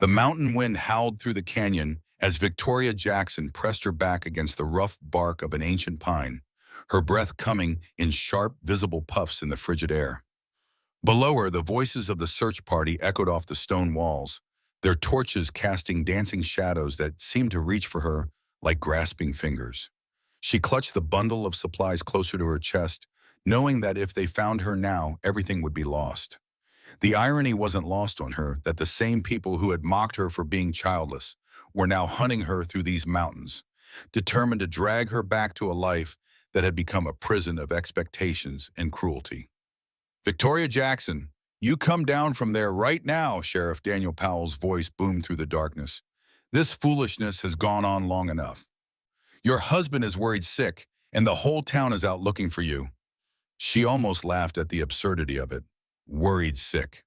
The mountain wind howled through the canyon as Victoria Jackson pressed her back against the rough bark of an ancient pine, her breath coming in sharp, visible puffs in the frigid air. Below her, the voices of the search party echoed off the stone walls, their torches casting dancing shadows that seemed to reach for her like grasping fingers. She clutched the bundle of supplies closer to her chest, knowing that if they found her now, everything would be lost. The irony wasn't lost on her that the same people who had mocked her for being childless were now hunting her through these mountains, determined to drag her back to a life that had become a prison of expectations and cruelty. "Victoria Jackson, you come down from there right now," Sheriff Daniel Powell's voice boomed through the darkness. "This foolishness has gone on long enough. Your husband is worried sick, and the whole town is out looking for you." She almost laughed at the absurdity of it. Worried sick.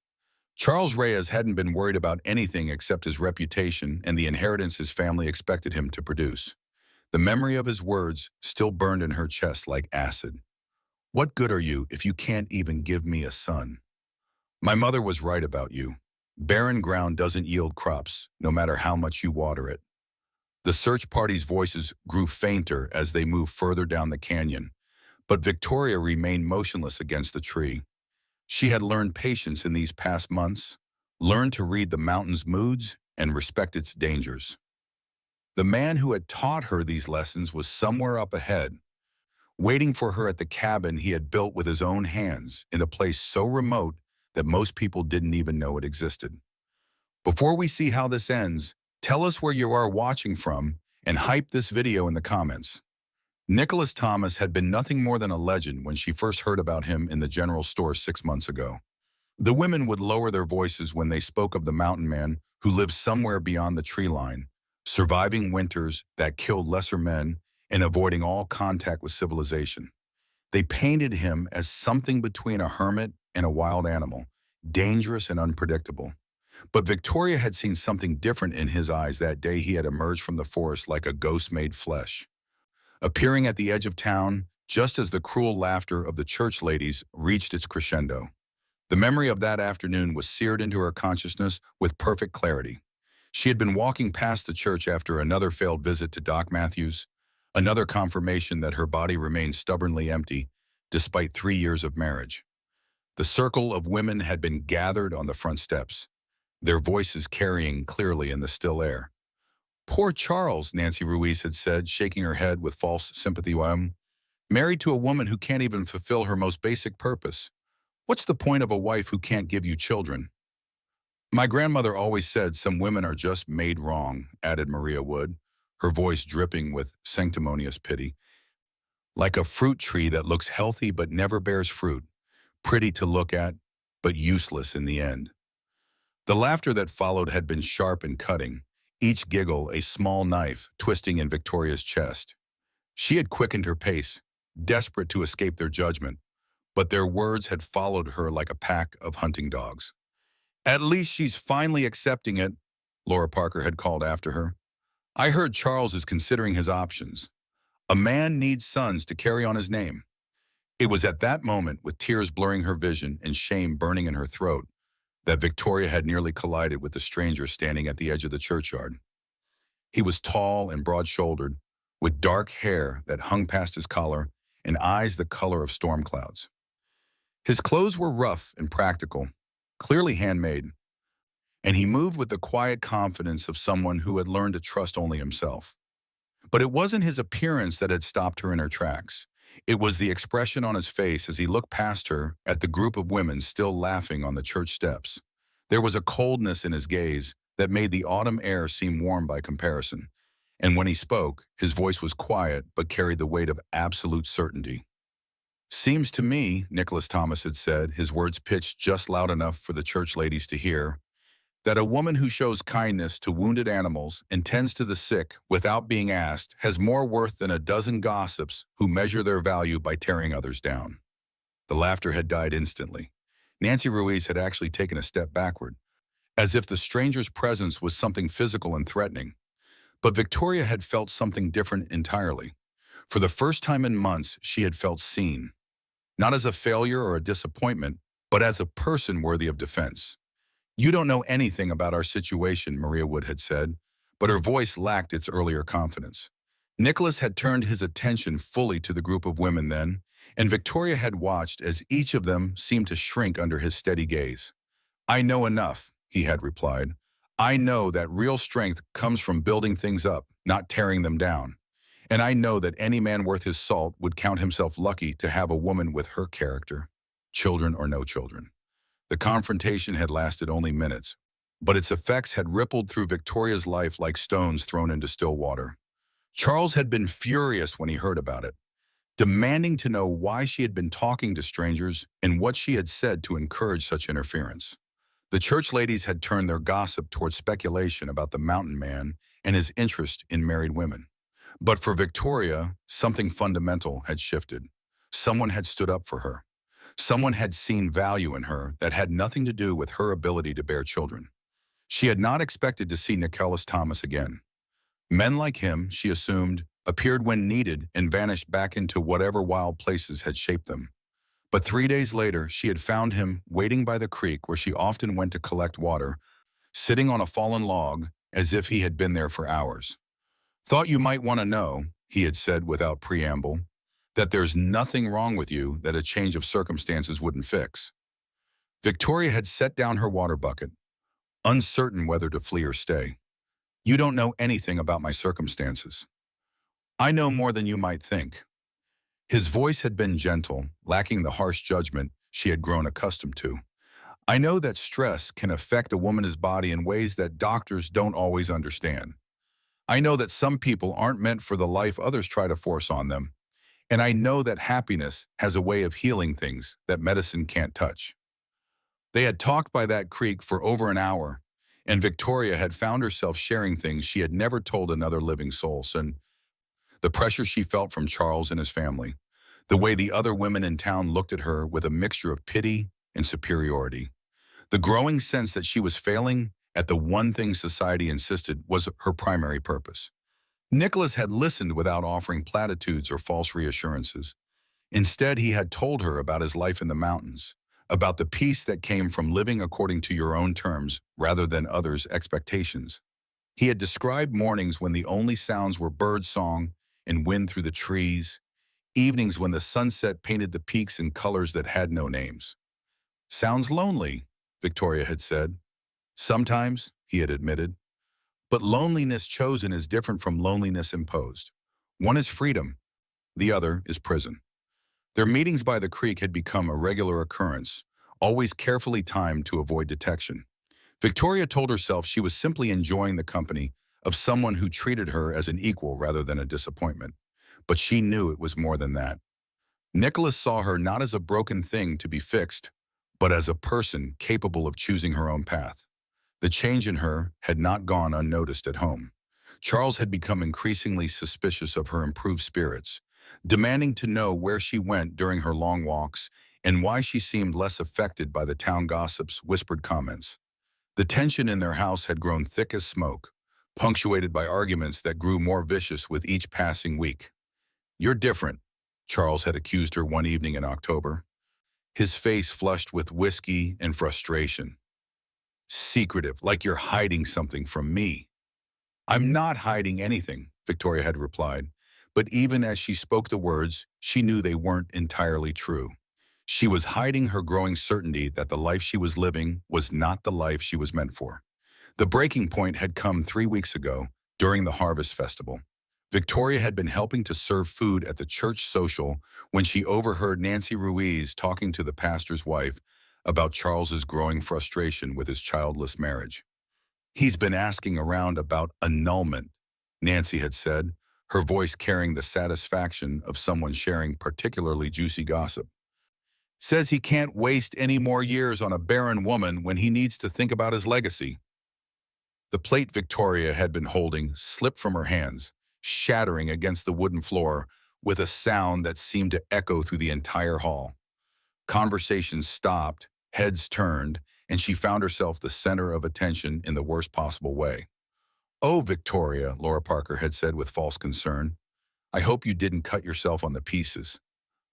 Charles Reyes hadn't been worried about anything except his reputation and the inheritance his family expected him to produce. The memory of his words still burned in her chest like acid. "What good are you if you can't even give me a son? My mother was right about you. Barren ground doesn't yield crops, no matter how much you water it." The search party's voices grew fainter as they moved further down the canyon, but Victoria remained motionless against the tree. She had learned patience in these past months, learned to read the mountain's moods and respect its dangers. The man who had taught her these lessons was somewhere up ahead, waiting for her at the cabin he had built with his own hands in a place so remote that most people didn't even know it existed. Before we see how this ends, tell us where you are watching from and hype this video in the comments. Nicholas Thomas had been nothing more than a legend when she first heard about him in the general store 6 months ago. The women would lower their voices when they spoke of the mountain man who lived somewhere beyond the tree line, surviving winters that killed lesser men and avoiding all contact with civilization. They painted him as something between a hermit and a wild animal, dangerous and unpredictable. But Victoria had seen something different in his eyes that day he had emerged from the forest like a ghost made flesh. Appearing at the edge of town, just as the cruel laughter of the church ladies reached its crescendo. The memory of that afternoon was seared into her consciousness with perfect clarity. She had been walking past the church after another failed visit to Doc Matthews, another confirmation that her body remained stubbornly empty despite 3 years of marriage. The circle of women had been gathered on the front steps, their voices carrying clearly in the still air. "Poor Charles," Nancy Ruiz had said, shaking her head with false sympathy. "Married to a woman who can't even fulfill her most basic purpose. What's the point of a wife who can't give you children?" "My grandmother always said some women are just made wrong," added Maria Wood, her voice dripping with sanctimonious pity. "Like a fruit tree that looks healthy but never bears fruit, pretty to look at, but useless in the end." The laughter that followed had been sharp and cutting, each giggle a small knife twisting in Victoria's chest. She had quickened her pace, desperate to escape their judgment, but their words had followed her like a pack of hunting dogs. "At least she's finally accepting it," Laura Parker had called after her. "I heard Charles is considering his options. A man needs sons to carry on his name." It was at that moment, with tears blurring her vision and shame burning in her throat, that Victoria had nearly collided with the stranger standing at the edge of the churchyard. He was tall and broad-shouldered, with dark hair that hung past his collar and eyes the color of storm clouds. His clothes were rough and practical, clearly handmade, and he moved with the quiet confidence of someone who had learned to trust only himself. But it wasn't his appearance that had stopped her in her tracks. It was the expression on his face as he looked past her at the group of women still laughing on the church steps. There was a coldness in his gaze that made the autumn air seem warm by comparison. And when he spoke, his voice was quiet but carried the weight of absolute certainty. "Seems to me," Nicholas Thomas had said, his words pitched just loud enough for the church ladies to hear, "that a woman who shows kindness to wounded animals and tends to the sick without being asked has more worth than a dozen gossips who measure their value by tearing others down." The laughter had died instantly. Nancy Ruiz had actually taken a step backward, as if the stranger's presence was something physical and threatening. But Victoria had felt something different entirely. For the first time in months, she had felt seen. Not as a failure or a disappointment, but as a person worthy of defense. You don't know anything about our situation, Maria Wood had said, but her voice lacked its earlier confidence. Nicholas had turned his attention fully to the group of women then, and Victoria had watched as each of them seemed to shrink under his steady gaze. I know enough, he had replied. I know that real strength comes from building things up, not tearing them down. And I know that any man worth his salt would count himself lucky to have a woman with her character, children or no children. The confrontation had lasted only minutes, but its effects had rippled through Victoria's life like stones thrown into still water. Charles had been furious when he heard about it, demanding to know why she had been talking to strangers and what she had said to encourage such interference. The church ladies had turned their gossip toward speculation about the mountain man and his interest in married women. But for Victoria, something fundamental had shifted. Someone had stood up for her. Someone had seen value in her that had nothing to do with her ability to bear children. She had not expected to see Nicholas Thomas again. Men like him, she assumed, appeared when needed and vanished back into whatever wild places had shaped them. But 3 days later, she had found him waiting by the creek where she often went to collect water, sitting on a fallen log as if he had been there for hours. Thought you might want to know, he had said without preamble, that there's nothing wrong with you that a change of circumstances wouldn't fix. Victoria had set down her water bucket, uncertain whether to flee or stay. You don't know anything about my circumstances. I know more than you might think. His voice had been gentle, lacking the harsh judgment she had grown accustomed to. I know that stress can affect a woman's body in ways that doctors don't always understand. I know that some people aren't meant for the life others try to force on them. And I know that happiness has a way of healing things that medicine can't touch. They had talked by that creek for over an hour, and Victoria had found herself sharing things she had never told another living soul. And the pressure she felt from Charles and his family, the way the other women in town looked at her with a mixture of pity and superiority, the growing sense that she was failing at the one thing society insisted was her primary purpose. Nicholas had listened without offering platitudes or false reassurances. Instead, he had told her about his life in the mountains, about the peace that came from living according to your own terms rather than others' expectations. He had described mornings when the only sounds were bird song and wind through the trees, evenings when the sunset painted the peaks in colors that had no names. Sounds lonely, Victoria had said. Sometimes, he had admitted. But loneliness chosen is different from loneliness imposed. One is freedom, the other is prison. Their meetings by the creek had become a regular occurrence, always carefully timed to avoid detection. Victoria told herself she was simply enjoying the company of someone who treated her as an equal rather than a disappointment. But she knew it was more than that. Nicholas saw her not as a broken thing to be fixed, but as a person capable of choosing her own path. The change in her had not gone unnoticed at home. Charles had become increasingly suspicious of her improved spirits, demanding to know where she went during her long walks and why she seemed less affected by the town gossip's whispered comments. The tension in their house had grown thick as smoke, punctuated by arguments that grew more vicious with each passing week. You're different, Charles had accused her one evening in October, his face flushed with whiskey and frustration. Secretive, like you're hiding something from me. I'm not hiding anything, Victoria had replied, but even as she spoke the words, she knew they weren't entirely true. She was hiding her growing certainty that the life she was living was not the life she was meant for. The breaking point had come 3 weeks ago, during the Harvest Festival. Victoria had been helping to serve food at the church social when she overheard Nancy Ruiz talking to the pastor's wife about Charles's growing frustration with his childless marriage. He's been asking around about annulment, Nancy had said, her voice carrying the satisfaction of someone sharing particularly juicy gossip. Says he can't waste any more years on a barren woman when he needs to think about his legacy. The plate Victoria had been holding slipped from her hands, shattering against the wooden floor with a sound that seemed to echo through the entire hall. Conversations stopped, heads turned, and she found herself the center of attention in the worst possible way. Oh, Victoria, Laura Parker had said with false concern, I hope you didn't cut yourself on the pieces.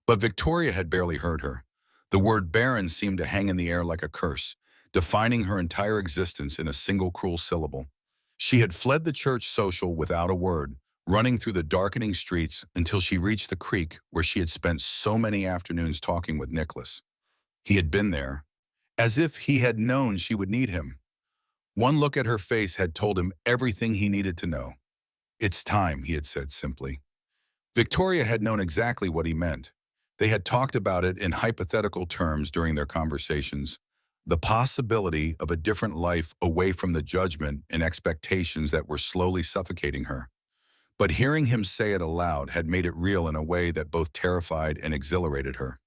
But Victoria had barely heard her. The word barren seemed to hang in the air like a curse, defining her entire existence in a single cruel syllable. She had fled the church social without a word, running through the darkening streets until she reached the creek where she had spent so many afternoons talking with Nicholas. He had been there, as if he had known she would need him. One look at her face had told him everything he needed to know. "It's time," he had said simply. Victoria had known exactly what he meant. They had talked about it in hypothetical terms during their conversations, the possibility of a different life away from the judgment and expectations that were slowly suffocating her. But hearing him say it aloud had made it real in a way that both terrified and exhilarated her.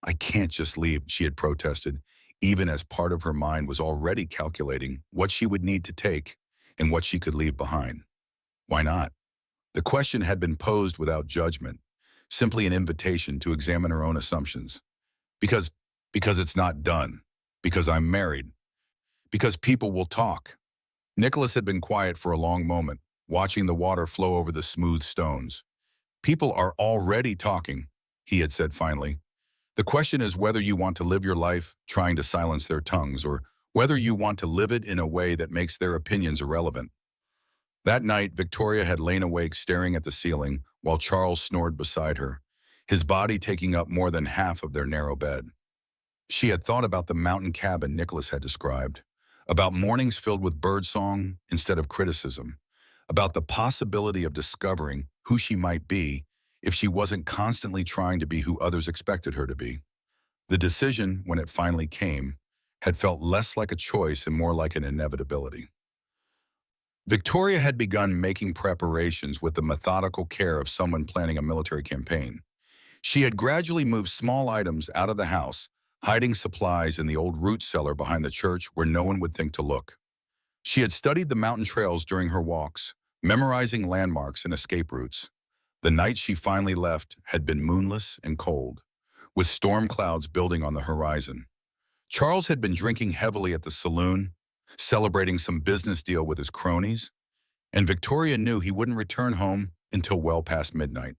"I can't just leave," she had protested, even as part of her mind was already calculating what she would need to take and what she could leave behind. Why not? The question had been posed without judgment, simply an invitation to examine her own assumptions. Because, because it's not done. Because I'm married. Because people will talk. Nicholas had been quiet for a long moment, watching the water flow over the smooth stones. "People are already talking," he had said finally. "The question is whether you want to live your life trying to silence their tongues, or whether you want to live it in a way that makes their opinions irrelevant." That night, Victoria had lain awake staring at the ceiling while Charles snored beside her, his body taking up more than half of their narrow bed. She had thought about the mountain cabin Nicholas had described, about mornings filled with birdsong instead of criticism, about the possibility of discovering who she might be if she wasn't constantly trying to be who others expected her to be. The decision, when it finally came, had felt less like a choice and more like an inevitability. Victoria had begun making preparations with the methodical care of someone planning a military campaign. She had gradually moved small items out of the house, hiding supplies in the old root cellar behind the church where no one would think to look. She had studied the mountain trails during her walks, memorizing landmarks and escape routes. The night she finally left had been moonless and cold, with storm clouds building on the horizon. Charles had been drinking heavily at the saloon, celebrating some business deal with his cronies, and Victoria knew he wouldn't return home until well past midnight.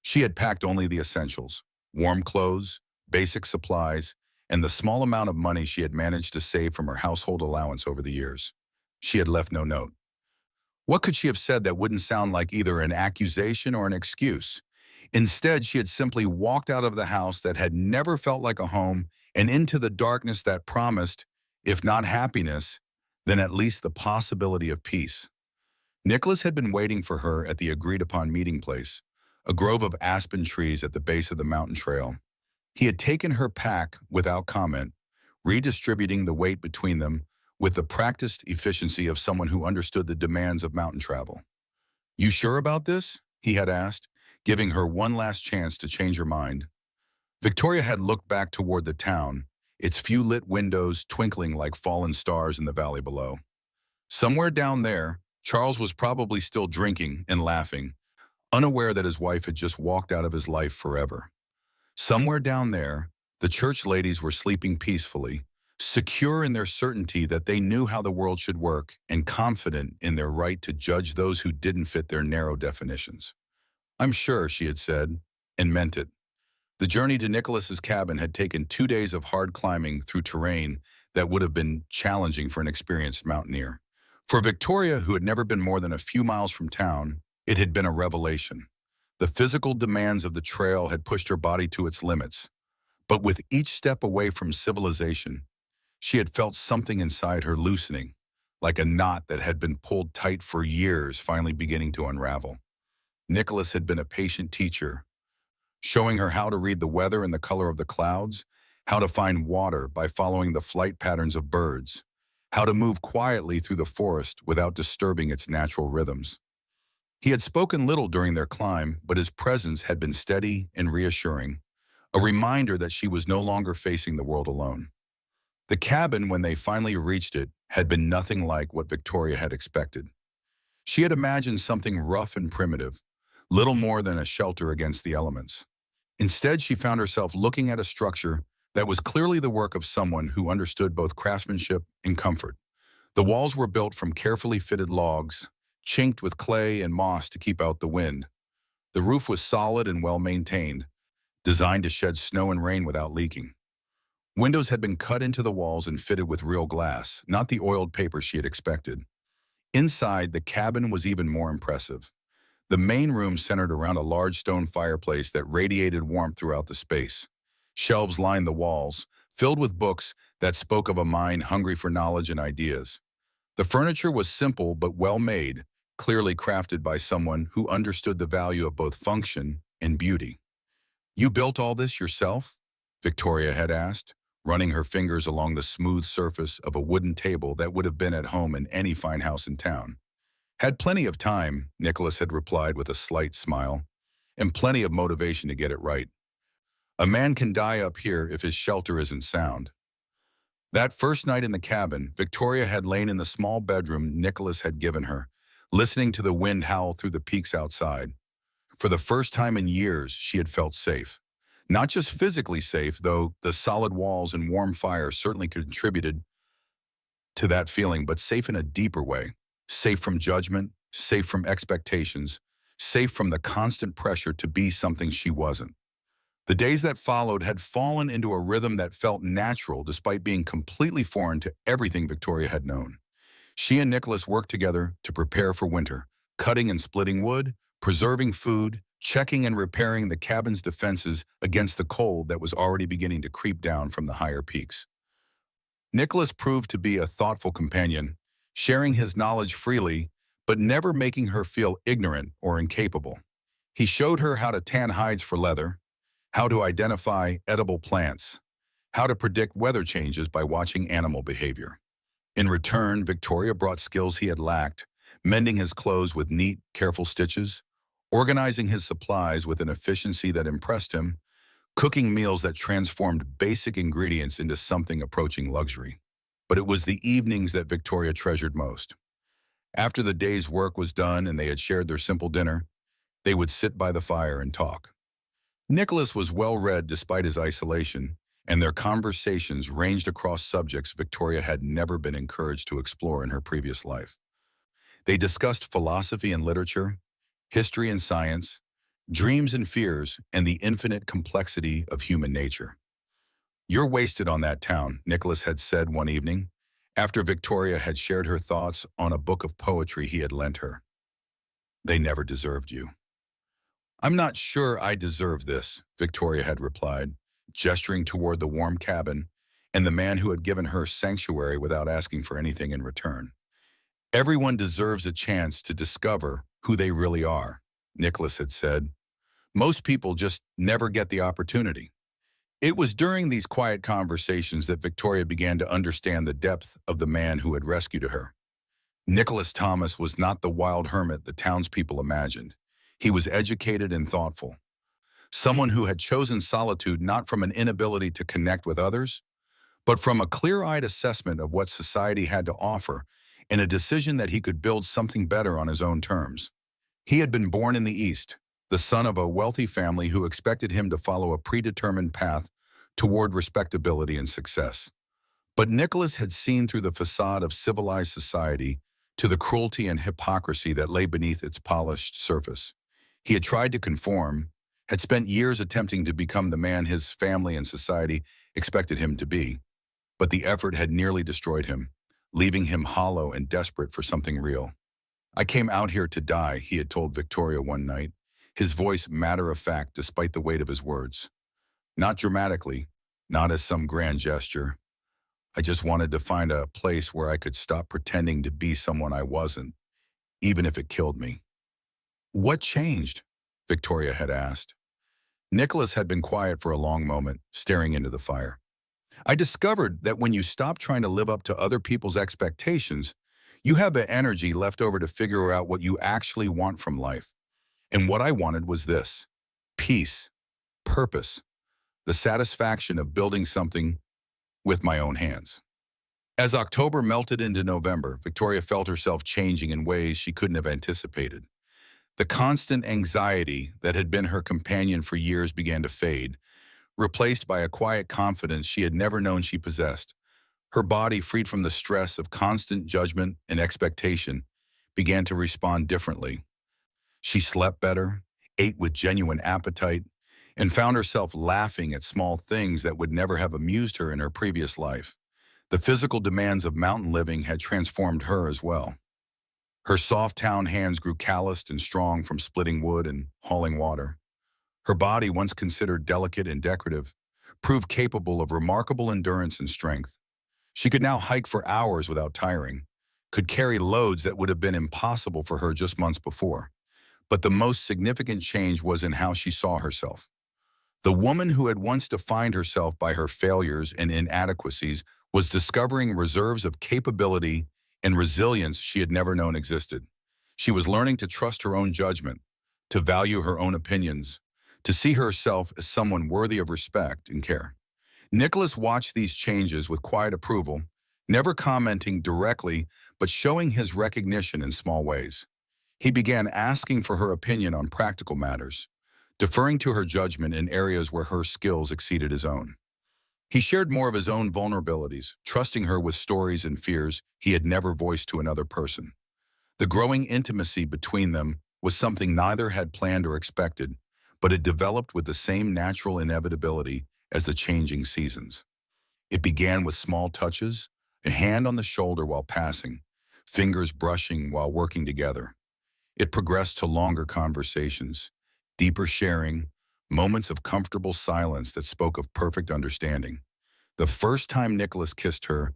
She had packed only the essentials: warm clothes, basic supplies, and the small amount of money she had managed to save from her household allowance over the years. She had left no note. What could she have said that wouldn't sound like either an accusation or an excuse? Instead, she had simply walked out of the house that had never felt like a home and into the darkness that promised, if not happiness, then at least the possibility of peace. Nicholas had been waiting for her at the agreed-upon meeting place, a grove of aspen trees at the base of the mountain trail. He had taken her pack without comment, redistributing the weight between them with the practiced efficiency of someone who understood the demands of mountain travel. "You sure about this?" he had asked, giving her one last chance to change her mind. Victoria had looked back toward the town, its few lit windows twinkling like fallen stars in the valley below. Somewhere down there, Charles was probably still drinking and laughing, unaware that his wife had just walked out of his life forever. Somewhere down there, the church ladies were sleeping peacefully, secure in their certainty that they knew how the world should work and confident in their right to judge those who didn't fit their narrow definitions. "I'm sure," she had said, and meant it. The journey to Nicholas's cabin had taken 2 days of hard climbing through terrain that would have been challenging for an experienced mountaineer. For Victoria, who had never been more than a few miles from town, it had been a revelation. The physical demands of the trail had pushed her body to its limits. But with each step away from civilization, she had felt something inside her loosening, like a knot that had been pulled tight for years finally beginning to unravel. Nicholas had been a patient teacher, showing her how to read the weather and the color of the clouds, how to find water by following the flight patterns of birds, how to move quietly through the forest without disturbing its natural rhythms. He had spoken little during their climb, but his presence had been steady and reassuring, a reminder that she was no longer facing the world alone. The cabin, when they finally reached it, had been nothing like what Victoria had expected. She had imagined something rough and primitive, little more than a shelter against the elements. Instead, she found herself looking at a structure that was clearly the work of someone who understood both craftsmanship and comfort. The walls were built from carefully fitted logs, chinked with clay and moss to keep out the wind. The roof was solid and well maintained, designed to shed snow and rain without leaking. Windows had been cut into the walls and fitted with real glass, not the oiled paper she had expected. Inside, the cabin was even more impressive. The main room centered around a large stone fireplace that radiated warmth throughout the space. Shelves lined the walls, filled with books that spoke of a mind hungry for knowledge and ideas. The furniture was simple but well made, clearly crafted by someone who understood the value of both function and beauty. "You built all this yourself?" Victoria had asked, running her fingers along the smooth surface of a wooden table that would have been at home in any fine house in town. "Had plenty of time," Nicholas had replied with a slight smile, "and plenty of motivation to get it right. A man can die up here if his shelter isn't sound." That first night in the cabin, Victoria had lain in the small bedroom Nicholas had given her, listening to the wind howl through the peaks outside. For the first time in years, she had felt safe. Not just physically safe, though the solid walls and warm fire certainly contributed to that feeling, but safe in a deeper way. Safe from judgment, safe from expectations, safe from the constant pressure to be something she wasn't. The days that followed had fallen into a rhythm that felt natural despite being completely foreign to everything Victoria had known. She and Nicholas worked together to prepare for winter, cutting and splitting wood, preserving food, checking and repairing the cabin's defenses against the cold that was already beginning to creep down from the higher peaks. Nicholas proved to be a thoughtful companion, sharing his knowledge freely, but never making her feel ignorant or incapable. He showed her how to tan hides for leather, how to identify edible plants, how to predict weather changes by watching animal behavior. In return, Victoria brought skills he had lacked, mending his clothes with neat, careful stitches, organizing his supplies with an efficiency that impressed him, cooking meals that transformed basic ingredients into something approaching luxury. But it was the evenings that Victoria treasured most. After the day's work was done and they had shared their simple dinner, they would sit by the fire and talk. Nicholas was well-read despite his isolation, and their conversations ranged across subjects Victoria had never been encouraged to explore in her previous life. They discussed philosophy and literature, history and science, dreams and fears, and the infinite complexity of human nature. "You're wasted on that town," Nicholas had said one evening, after Victoria had shared her thoughts on a book of poetry he had lent her. "They never deserved you." "I'm not sure I deserve this," Victoria had replied, gesturing toward the warm cabin and the man who had given her sanctuary without asking for anything in return. "Everyone deserves a chance to discover who they really are," Nicholas had said. "Most people just never get the opportunity." It was during these quiet conversations that Victoria began to understand the depth of the man who had rescued her. Nicholas Thomas was not the wild hermit the townspeople imagined. He was educated and thoughtful. Someone who had chosen solitude not from an inability to connect with others, but from a clear-eyed assessment of what society had to offer and a decision that he could build something better on his own terms. He had been born in the East, the son of a wealthy family who expected him to follow a predetermined path toward respectability and success. But Nicholas had seen through the facade of civilized society to the cruelty and hypocrisy that lay beneath its polished surface. He had tried to conform, had spent years attempting to become the man his family and society expected him to be, but the effort had nearly destroyed him, leaving him hollow and desperate for something real. "I came out here to die," he had told Victoria one night, his voice matter-of-fact despite the weight of his words. "Not dramatically, not as some grand gesture. I just wanted to find a place where I could stop pretending to be someone I wasn't, even if it killed me." "What changed?" Victoria had asked. Nicholas had been quiet for a long moment, staring into the fire. "I discovered that when you stop trying to live up to other people's expectations, you have the energy left over to figure out what you actually want from life. And what I wanted was this: peace, purpose, the satisfaction of building something with my own hands." As October melted into November, Victoria felt herself changing in ways she couldn't have anticipated. The constant anxiety that had been her companion for years began to fade, replaced by a quiet confidence she had never known she possessed. Her body, freed from the stress of constant judgment and expectation, began to respond differently. She slept better, ate with genuine appetite, and found herself laughing at small things that would never have amused her in her previous life. The physical demands of mountain living had transformed her as well. Her soft town hands grew calloused and strong from splitting wood and hauling water. Her body, once considered delicate and decorative, proved capable of remarkable endurance and strength. She could now hike for hours without tiring, could carry loads that would have been impossible for her just months before. But the most significant change was in how she saw herself. The woman who had once defined herself by her failures and inadequacies was discovering reserves of capability and resilience she had never known existed. She was learning to trust her own judgment, to value her own opinions, to see herself as someone worthy of respect and care. Nicholas watched these changes with quiet approval, never commenting directly, but showing his recognition in small ways. He began asking for her opinion on practical matters, deferring to her judgment in areas where her skills exceeded his own. He shared more of his own vulnerabilities, trusting her with stories and fears he had never voiced to another person. The growing intimacy between them was something neither had planned or expected, but it developed with the same natural inevitability as the changing seasons. It began with small touches, a hand on the shoulder while passing, fingers brushing while working together. It progressed to longer conversations, deeper sharing, moments of comfortable silence that spoke of perfect understanding. The first time Nicholas kissed her,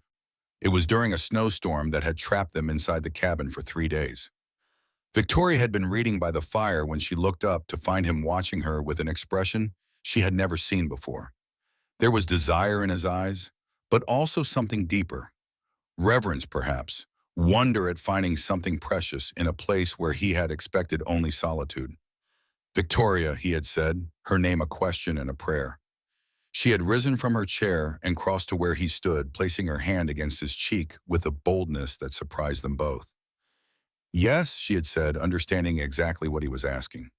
it was during a snowstorm that had trapped them inside the cabin for 3 days. Victoria had been reading by the fire when she looked up to find him watching her with an expression she had never seen before. There was desire in his eyes, but also something deeper. Reverence, perhaps, wonder at finding something precious in a place where he had expected only solitude. Victoria, he had said, her name a question and a prayer. She had risen from her chair and crossed to where he stood, placing her hand against his cheek with a boldness that surprised them both. Yes, she had said, understanding exactly what he was asking.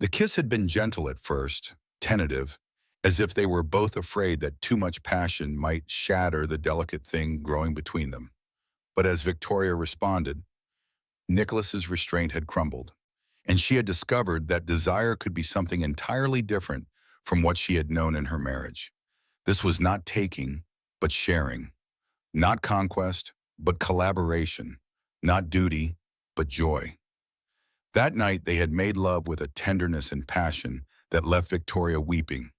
The kiss had been gentle at first, tentative, as if they were both afraid that too much passion might shatter the delicate thing growing between them. But as Victoria responded, Nicholas's restraint had crumbled, and she had discovered that desire could be something entirely different from what she had known in her marriage. This was not taking, but sharing. Not conquest, but collaboration. Not duty, but joy. That night they had made love with a tenderness and passion that left Victoria weeping,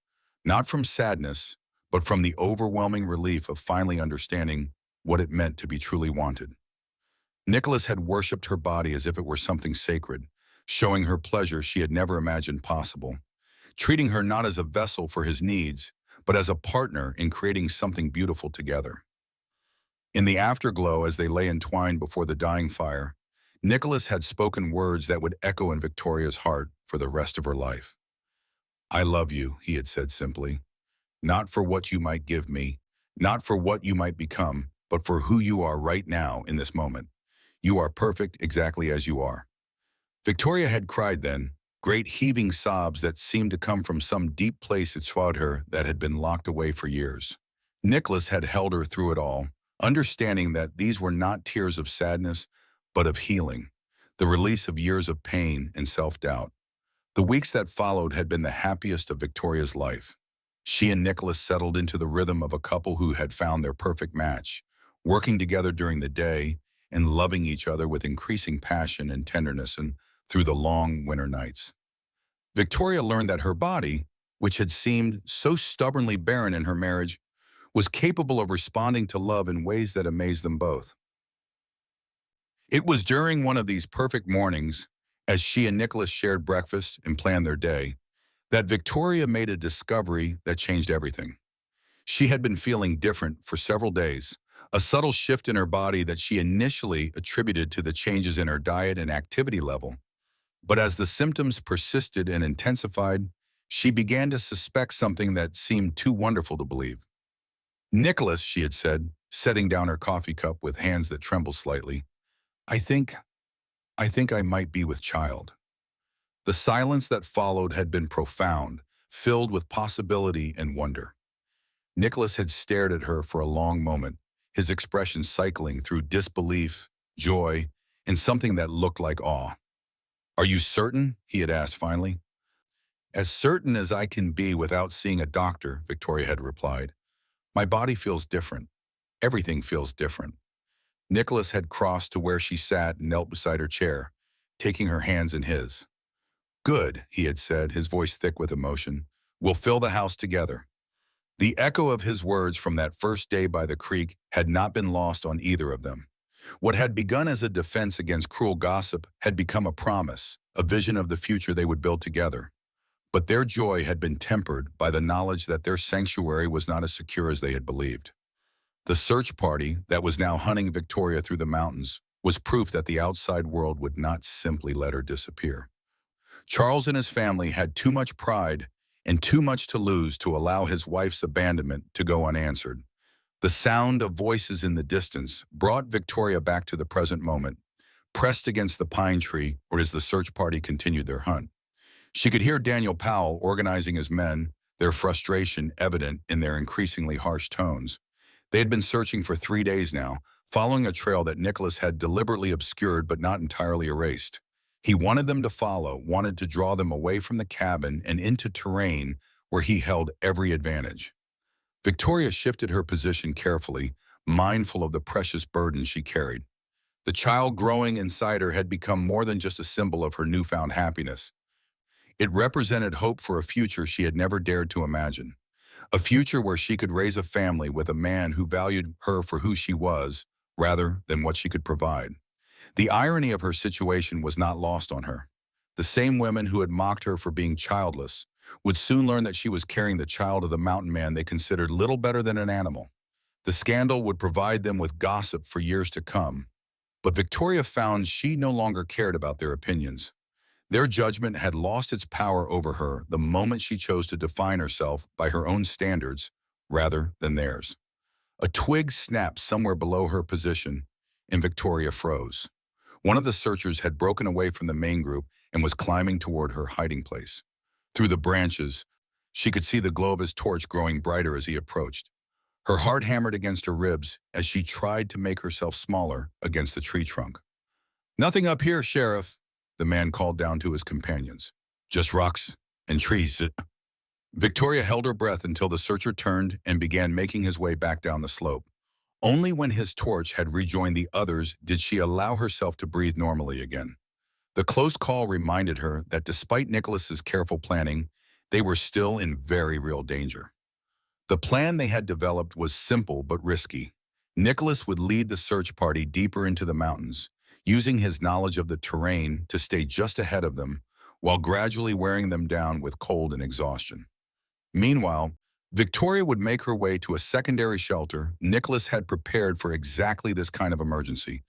not from sadness, but from the overwhelming relief of finally understanding what it meant to be truly wanted. Nicholas had worshipped her body as if it were something sacred, showing her pleasure she had never imagined possible, treating her not as a vessel for his needs, but as a partner in creating something beautiful together. In the afterglow, as they lay entwined before the dying fire, Nicholas had spoken words that would echo in Victoria's heart for the rest of her life. "I love you," he had said simply, "not for what you might give me, not for what you might become, but for who you are right now in this moment. You are perfect exactly as you are." Victoria had cried then, great heaving sobs that seemed to come from some deep place inside her that had been locked away for years. Nicholas had held her through it all, understanding that these were not tears of sadness, but of healing, the release of years of pain and self-doubt. The weeks that followed had been the happiest of Victoria's life. She and Nicholas settled into the rhythm of a couple who had found their perfect match, working together during the day and loving each other with increasing passion and tenderness and through the long winter nights. Victoria learned that her body, which had seemed so stubbornly barren in her marriage, was capable of responding to love in ways that amazed them both. It was during one of these perfect mornings, as she and Nicholas shared breakfast and planned their day, that Victoria made a discovery that changed everything. She had been feeling different for several days, a subtle shift in her body that she initially attributed to the changes in her diet and activity level. But as the symptoms persisted and intensified, she began to suspect something that seemed too wonderful to believe. "Nicholas," she had said, setting down her coffee cup with hands that trembled slightly, I think I might be with child." The silence that followed had been profound, filled with possibility and wonder. Nicholas had stared at her for a long moment, his expression cycling through disbelief, joy, and something that looked like awe. "Are you certain?" he had asked finally. As certain as I can be without seeing a doctor, Victoria had replied. My body feels different. Everything feels different. Nicholas had crossed to where she sat and knelt beside her chair, taking her hands in his. Good, he had said, his voice thick with emotion. We'll fill the house together. The echo of his words from that first day by the creek had not been lost on either of them. What had begun as a defense against cruel gossip had become a promise, a vision of the future they would build together. But their joy had been tempered by the knowledge that their sanctuary was not as secure as they had believed. The search party that was now hunting Victoria through the mountains was proof that the outside world would not simply let her disappear. Charles and his family had too much pride and too much to lose to allow his wife's abandonment to go unanswered. The sound of voices in the distance brought Victoria back to the present moment, pressed against the pine tree or as the search party continued their hunt. She could hear Daniel Powell organizing his men, their frustration evident in their increasingly harsh tones. They had been searching for 3 days now, following a trail that Nicholas had deliberately obscured but not entirely erased. He wanted them to follow, wanted to draw them away from the cabin and into terrain where he held every advantage. Victoria shifted her position carefully, mindful of the precious burden she carried. The child growing inside her had become more than just a symbol of her newfound happiness. It represented hope for a future she had never dared to imagine. A future where she could raise a family with a man who valued her for who she was, rather than what she could provide. The irony of her situation was not lost on her. The same women who had mocked her for being childless would soon learn that she was carrying the child of the mountain man they considered little better than an animal. The scandal would provide them with gossip for years to come, but Victoria found she no longer cared about their opinions. Their judgment had lost its power over her the moment she chose to define herself by her own standards rather than theirs. A twig snapped somewhere below her position, and Victoria froze. One of the searchers had broken away from the main group and was climbing toward her hiding place. Through the branches, she could see the glow of his torch growing brighter as he approached. Her heart hammered against her ribs as she tried to make herself smaller against the tree trunk. "Nothing up here, Sheriff," the man called down to his companions. "Just rocks and trees." Victoria held her breath until the searcher turned and began making his way back down the slope. Only when his torch had rejoined the others did she allow herself to breathe normally again. The close call reminded her that despite Nicholas's careful planning, they were still in very real danger. The plan they had developed was simple but risky. Nicholas would lead the search party deeper into the mountains, using his knowledge of the terrain to stay just ahead of them, while gradually wearing them down with cold and exhaustion. Meanwhile, Victoria would make her way to a secondary shelter Nicholas had prepared for exactly this kind of emergency,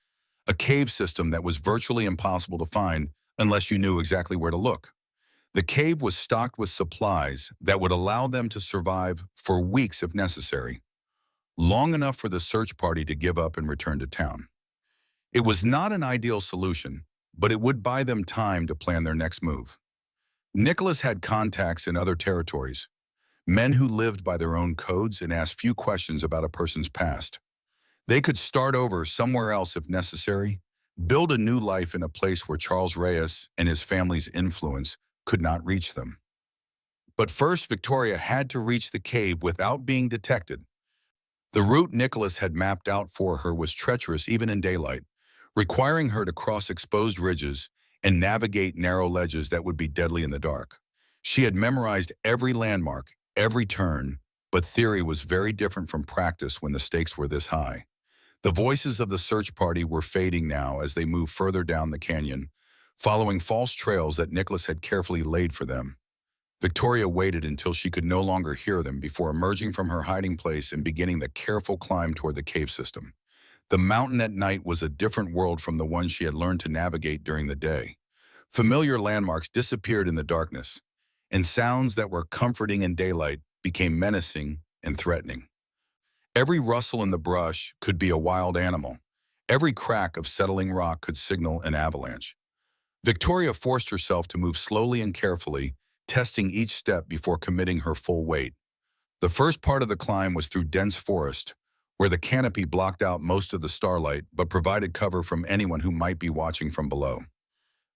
a cave system that was virtually impossible to find unless you knew exactly where to look. The cave was stocked with supplies that would allow them to survive for weeks if necessary, long enough for the search party to give up and return to town. It was not an ideal solution, but it would buy them time to plan their next move. Nicholas had contacts in other territories, men who lived by their own codes and asked few questions about a person's past. They could start over somewhere else if necessary, build a new life in a place where Charles Reyes and his family's influence could not reach them. But first, Victoria had to reach the cave without being detected. The route Nicholas had mapped out for her was treacherous even in daylight, requiring her to cross exposed ridges and navigate narrow ledges that would be deadly in the dark. She had memorized every landmark, every turn, but theory was very different from practice when the stakes were this high. The voices of the search party were fading now as they moved further down the canyon, following false trails that Nicholas had carefully laid for them. Victoria waited until she could no longer hear them before emerging from her hiding place and beginning the careful climb toward the cave system. The mountain at night was a different world from the one she had learned to navigate during the day. Familiar landmarks disappeared in the darkness, and sounds that were comforting in daylight became menacing and threatening. Every rustle in the brush could be a wild animal. Every crack of settling rock could signal an avalanche. Victoria forced herself to move slowly and carefully, testing each step before committing her full weight. The first part of the climb was through dense forest, where the canopy blocked out most of the starlight but provided cover from anyone who might be watching from below.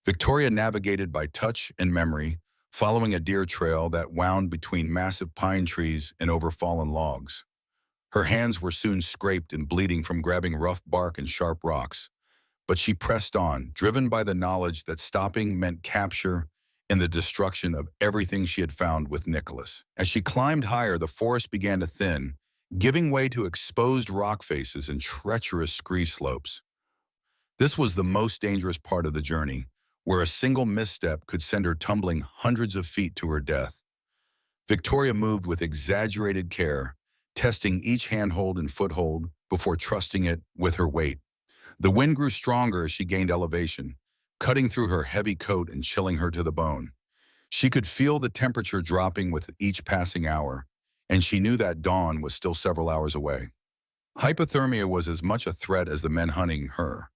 Victoria navigated by touch and memory, following a deer trail that wound between massive pine trees and over fallen logs. Her hands were soon scraped and bleeding from grabbing rough bark and sharp rocks, but she pressed on, driven by the knowledge that stopping meant capture and the destruction of everything she had found with Nicholas. As she climbed higher, the forest began to thin, giving way to exposed rock faces and treacherous scree slopes. This was the most dangerous part of the journey, where a single misstep could send her tumbling hundreds of feet to her death. Victoria moved with exaggerated care, testing each handhold and foothold before trusting it with her weight. The wind grew stronger as she gained elevation, cutting through her heavy coat and chilling her to the bone. She could feel the temperature dropping with each passing hour, and she knew that dawn was still several hours away. Hypothermia was as much a threat as the men hunting her,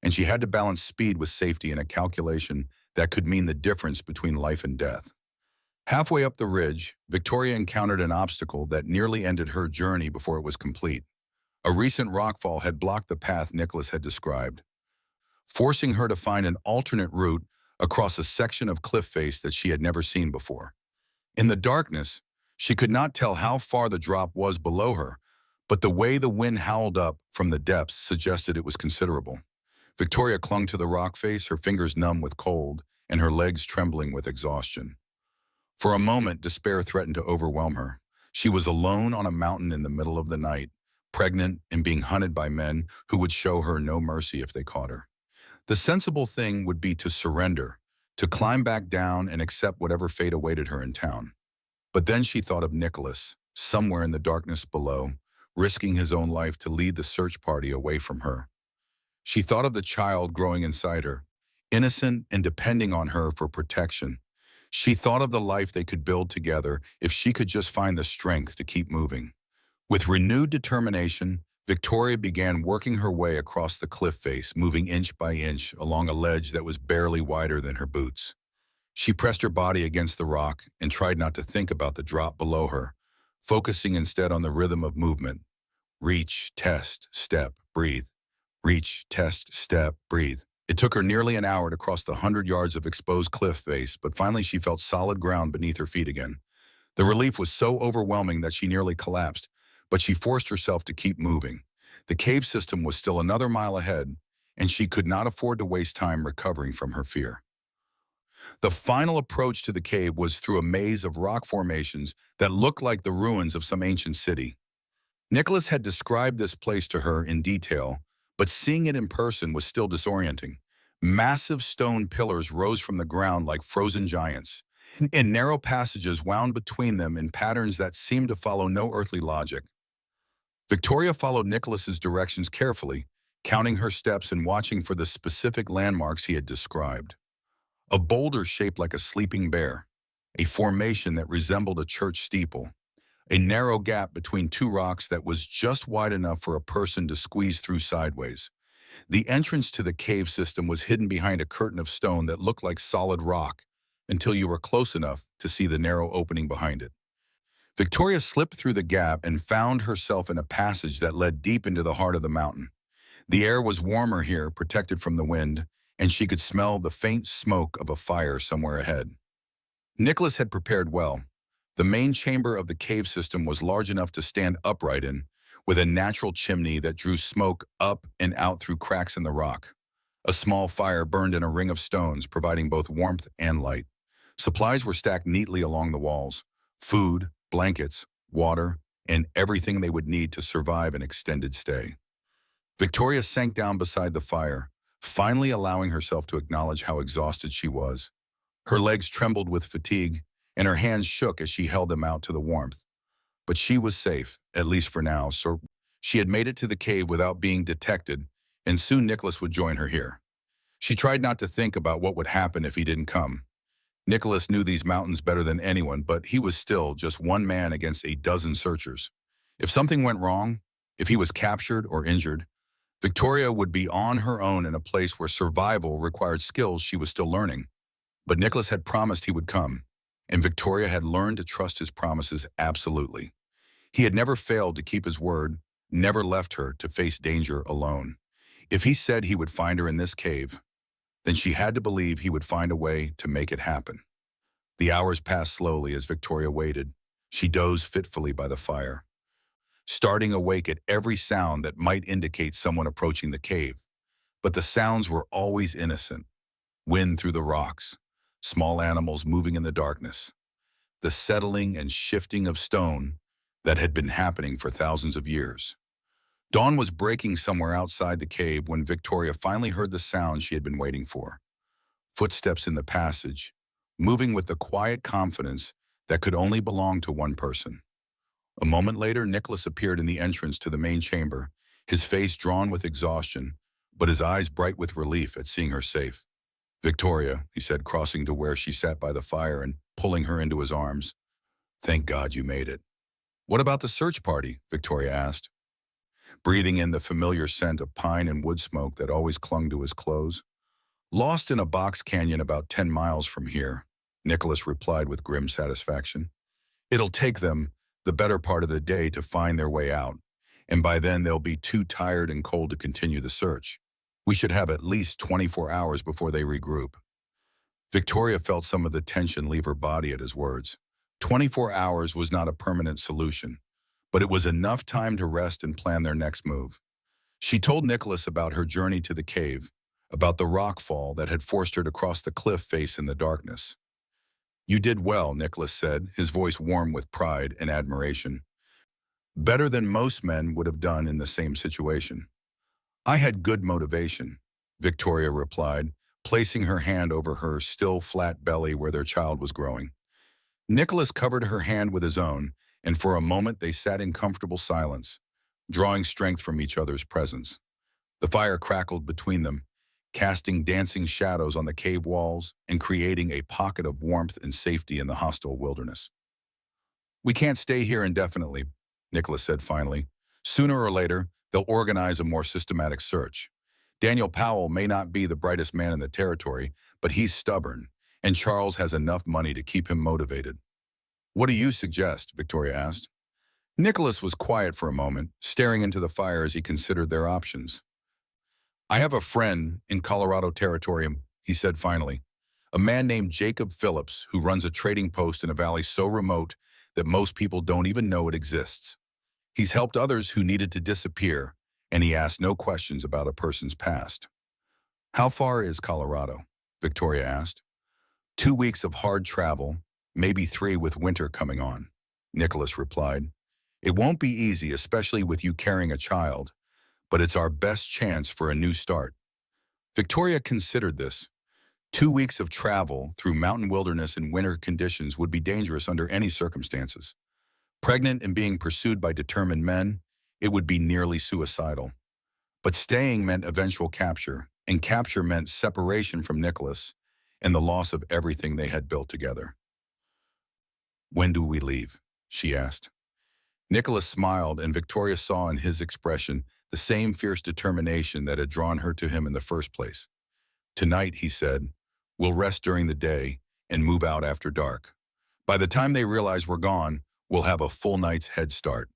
and she had to balance speed with safety in a calculation that could mean the difference between life and death. Halfway up the ridge, Victoria encountered an obstacle that nearly ended her journey before it was complete. A recent rockfall had blocked the path Nicholas had described, forcing her to find an alternate route across a section of cliff face that she had never seen before. In the darkness, she could not tell how far the drop was below her, but the way the wind howled up from the depths suggested it was considerable. Victoria clung to the rock face, her fingers numb with cold and her legs trembling with exhaustion. For a moment, despair threatened to overwhelm her. She was alone on a mountain in the middle of the night, pregnant and being hunted by men who would show her no mercy if they caught her. The sensible thing would be to surrender, to climb back down and accept whatever fate awaited her in town. But then she thought of Nicholas, somewhere in the darkness below, risking his own life to lead the search party away from her. She thought of the child growing inside her, innocent and depending on her for protection. She thought of the life they could build together if she could just find the strength to keep moving. With renewed determination, Victoria began working her way across the cliff face, moving inch by inch along a ledge that was barely wider than her boots. She pressed her body against the rock and tried not to think about the drop below her, focusing instead on the rhythm of movement. Reach, test, step, breathe. Reach, test, step, breathe. It took her nearly an hour to cross the 100 yards of exposed cliff face, but finally she felt solid ground beneath her feet again. The relief was so overwhelming that she nearly collapsed, but she forced herself to keep moving. The cave system was still another mile ahead, and she could not afford to waste time recovering from her fear. The final approach to the cave was through a maze of rock formations that looked like the ruins of some ancient city. Nicholas had described this place to her in detail, but seeing it in person was still disorienting. Massive stone pillars rose from the ground like frozen giants, and narrow passages wound between them in patterns that seemed to follow no earthly logic. Victoria followed Nicholas's directions carefully, counting her steps and watching for the specific landmarks he had described. A boulder shaped like a sleeping bear, a formation that resembled a church steeple, a narrow gap between two rocks that was just wide enough for a person to squeeze through sideways. The entrance to the cave system was hidden behind a curtain of stone that looked like solid rock until you were close enough to see the narrow opening behind it. Victoria slipped through the gap and found herself in a passage that led deep into the heart of the mountain. The air was warmer here, protected from the wind, and she could smell the faint smoke of a fire somewhere ahead. Nicholas had prepared well. The main chamber of the cave system was large enough to stand upright in, with a natural chimney that drew smoke up and out through cracks in the rock. A small fire burned in a ring of stones, providing both warmth and light. Supplies were stacked neatly along the walls: food, blankets, water, and everything they would need to survive an extended stay. Victoria sank down beside the fire, finally allowing herself to acknowledge how exhausted she was. Her legs trembled with fatigue, and her hands shook as she held them out to the warmth. But she was safe, at least for now, so she had made it to the cave without being detected, and soon Nicholas would join her here. She tried not to think about what would happen if he didn't come. Nicholas knew these mountains better than anyone, but he was still just one man against a dozen searchers. If something went wrong, if he was captured or injured, Victoria would be on her own in a place where survival required skills she was still learning. But Nicholas had promised he would come, and Victoria had learned to trust his promises absolutely. He had never failed to keep his word, never left her to face danger alone. If he said he would find her in this cave, then she had to believe he would find a way to make it happen. The hours passed slowly as Victoria waited. She dozed fitfully by the fire, starting awake at every sound that might indicate someone approaching the cave. But the sounds were always innocent. Wind through the rocks, small animals moving in the darkness, the settling and shifting of stone that had been happening for thousands of years. Dawn was breaking somewhere outside the cave when Victoria finally heard the sound she had been waiting for. Footsteps in the passage, moving with the quiet confidence that could only belong to one person. A moment later, Nicholas appeared in the entrance to the main chamber, his face drawn with exhaustion, but his eyes bright with relief at seeing her safe. "Victoria," he said, crossing to where she sat by the fire and pulling her into his arms. "Thank God you made it." "What about the search party?" Victoria asked, breathing in the familiar scent of pine and wood smoke that always clung to his clothes. "Lost in a box canyon about 10 miles from here," Nicholas replied with grim satisfaction. "It'll take them the better part of the day to find their way out, and by then they'll be too tired and cold to continue the search. We should have at least 24 hours before they regroup." Victoria felt some of the tension leave her body at his words. 24 hours was not a permanent solution, but it was enough time to rest and plan their next move. She told Nicholas about her journey to the cave, about the rock fall that had forced her to cross the cliff face in the darkness. "You did well," Nicholas said, his voice warm with pride and admiration. "Better than most men would have done in the same situation." "I had good motivation," Victoria replied, placing her hand over her still flat belly where their child was growing. Nicholas covered her hand with his own, and for a moment they sat in comfortable silence, drawing strength from each other's presence. The fire crackled between them, casting dancing shadows on the cave walls and creating a pocket of warmth and safety in the hostile wilderness. "We can't stay here indefinitely," Nicholas said finally. "Sooner or later, they'll organize a more systematic search. Daniel Powell may not be the brightest man in the territory, but he's stubborn, and Charles has enough money to keep him motivated." "What do you suggest?" Victoria asked. Nicholas was quiet for a moment, staring into the fire as he considered their options. "I have a friend in Colorado Territory," he said finally. "A man named Jacob Phillips who runs a trading post in a valley so remote that most people don't even know it exists. He's helped others who needed to disappear, and he asks no questions about a person's past." "How far is Colorado?" Victoria asked. 2 weeks of hard travel, maybe 3 with winter coming on," Nicholas replied. "It won't be easy, especially with you carrying a child, but it's our best chance for a new start." Victoria considered this. 2 weeks of travel through mountain wilderness in winter conditions would be dangerous under any circumstances. Pregnant and being pursued by determined men, it would be nearly suicidal. But staying meant eventual capture, and capture meant separation from Nicholas and the loss of everything they had built together. "When do we leave?" she asked. Nicholas smiled, and Victoria saw in his expression the same fierce determination that had drawn her to him in the first place. "Tonight," he said, "we'll rest during the day and move out after dark. By the time they realize we're gone, we'll have a full night's head start."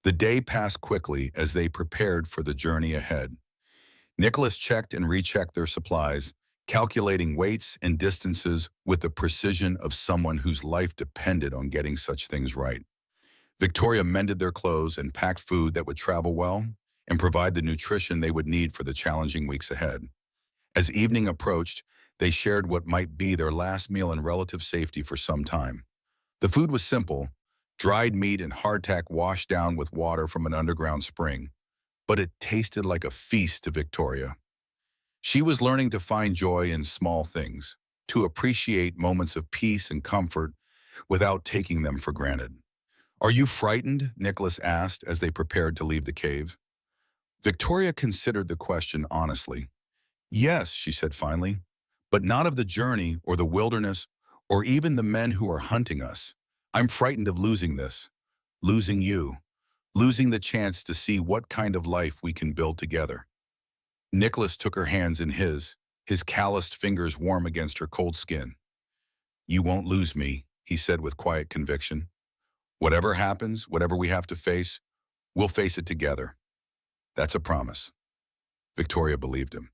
The day passed quickly as they prepared for the journey ahead. Nicholas checked and rechecked their supplies, calculating weights and distances with the precision of someone whose life depended on getting such things right. Victoria mended their clothes and packed food that would travel well and provide the nutrition they would need for the challenging weeks ahead. As evening approached, they shared what might be their last meal in relative safety for some time. The food was simple: dried meat and hardtack washed down with water from an underground spring, but it tasted like a feast to Victoria. She was learning to find joy in small things, to appreciate moments of peace and comfort without taking them for granted. "Are you frightened?" Nicholas asked as they prepared to leave the cave. Victoria considered the question honestly. "Yes," she said finally, "but not of the journey or the wilderness or even the men who are hunting us. I'm frightened of losing this, losing you, losing the chance to see what kind of life we can build together." Nicholas took her hands in his calloused fingers warm against her cold skin. "You won't lose me," he said with quiet conviction. "Whatever happens, whatever we have to face, we'll face it together. That's a promise." Victoria believed him.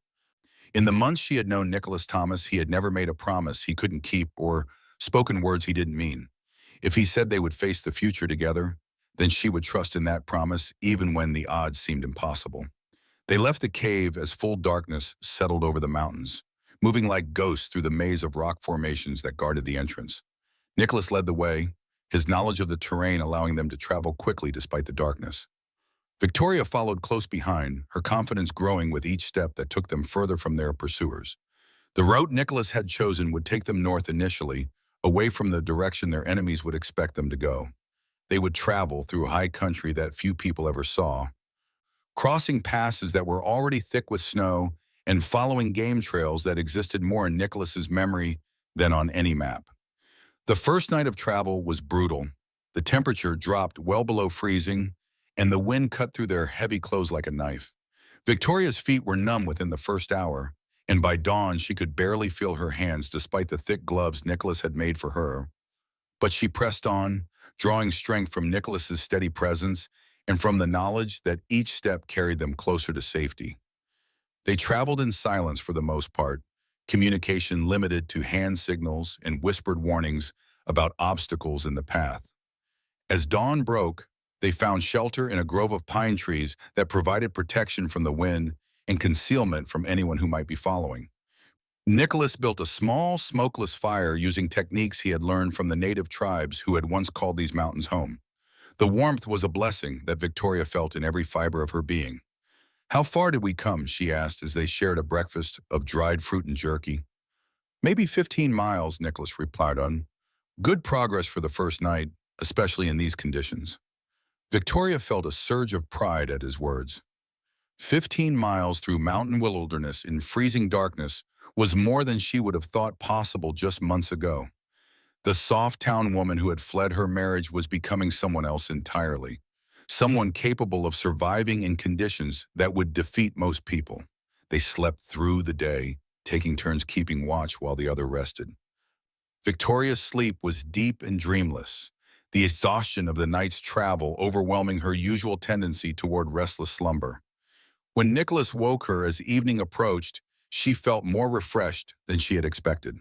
In the months she had known Nicholas Thomas, he had never made a promise he couldn't keep or spoken words he didn't mean. If he said they would face the future together, then she would trust in that promise even when the odds seemed impossible. They left the cave as full darkness settled over the mountains, moving like ghosts through the maze of rock formations that guarded the entrance. Nicholas led the way, his knowledge of the terrain allowing them to travel quickly despite the darkness. Victoria followed close behind, her confidence growing with each step that took them further from their pursuers. The route Nicholas had chosen would take them north initially, away from the direction their enemies would expect them to go. They would travel through high country that few people ever saw, crossing passes that were already thick with snow and following game trails that existed more in Nicholas's memory than on any map. The first night of travel was brutal. The temperature dropped well below freezing, and the wind cut through their heavy clothes like a knife. Victoria's feet were numb within the first hour, and by dawn she could barely feel her hands despite the thick gloves Nicholas had made for her. But she pressed on, drawing strength from Nicholas's steady presence and from the knowledge that each step carried them closer to safety. They traveled in silence for the most part, communication limited to hand signals and whispered warnings about obstacles in the path. As dawn broke, they found shelter in a grove of pine trees that provided protection from the wind and concealment from anyone who might be following. Nicholas built a small, smokeless fire using techniques he had learned from the native tribes who had once called these mountains home. The warmth was a blessing that Victoria felt in every fiber of her being. "How far did we come?" she asked as they shared a breakfast of dried fruit and jerky. "Maybe 15 miles, Nicholas replied on. "Good progress for the first night, especially in these conditions." Victoria felt a surge of pride at his words. 15 miles through mountain wilderness in freezing darkness was more than she would have thought possible just months ago. The soft town woman who had fled her marriage was becoming someone else entirely, someone capable of surviving in conditions that would defeat most people. They slept through the day, taking turns keeping watch while the other rested. Victoria's sleep was deep and dreamless, the exhaustion of the night's travel overwhelming her usual tendency toward restless slumber. When Nicholas woke her as evening approached, she felt more refreshed than she had expected.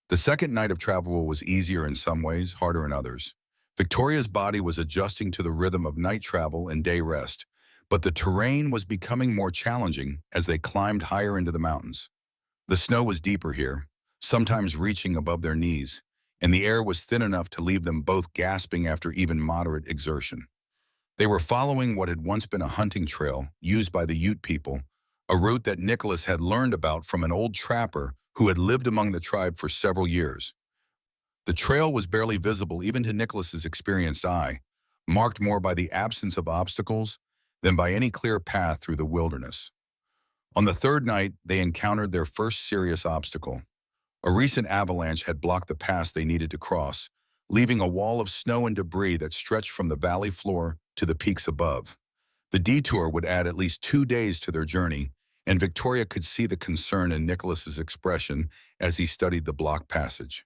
The second night of travel was easier in some ways, harder in others. Victoria's body was adjusting to the rhythm of night travel and day rest, but the terrain was becoming more challenging as they climbed higher into the mountains. The snow was deeper here, sometimes reaching above their knees, and the air was thin enough to leave them both gasping after even moderate exertion. They were following what had once been a hunting trail used by the Ute people, a route that Nicholas had learned about from an old trapper who had lived among the tribe for several years. The trail was barely visible even to Nicholas's experienced eye, marked more by the absence of obstacles than by any clear path through the wilderness. On the third night, they encountered their first serious obstacle. A recent avalanche had blocked the pass they needed to cross, leaving a wall of snow and debris that stretched from the valley floor to the peaks above. The detour would add at least 2 days to their journey, and Victoria could see the concern in Nicholas's expression as he studied the blocked passage.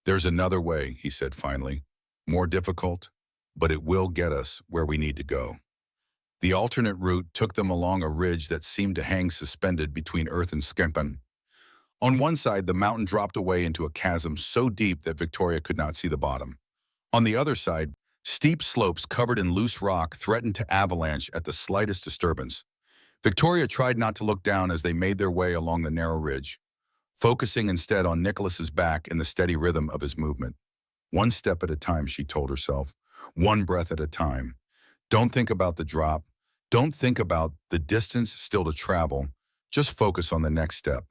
"There's another way," he said finally. "More difficult, but it will get us where we need to go." The alternate route took them along a ridge that seemed to hang suspended between earth and skempen. On one side, the mountain dropped away into a chasm so deep that Victoria could not see the bottom. On the other side, steep slopes covered in loose rock threatened to avalanche at the slightest disturbance. Victoria tried not to look down as they made their way along the narrow ridge, focusing instead on Nicholas's back and the steady rhythm of his movement. "One step at a time," she told herself. "One breath at a time. Don't think about the drop. Don't think about the distance still to travel. Just focus on the next step."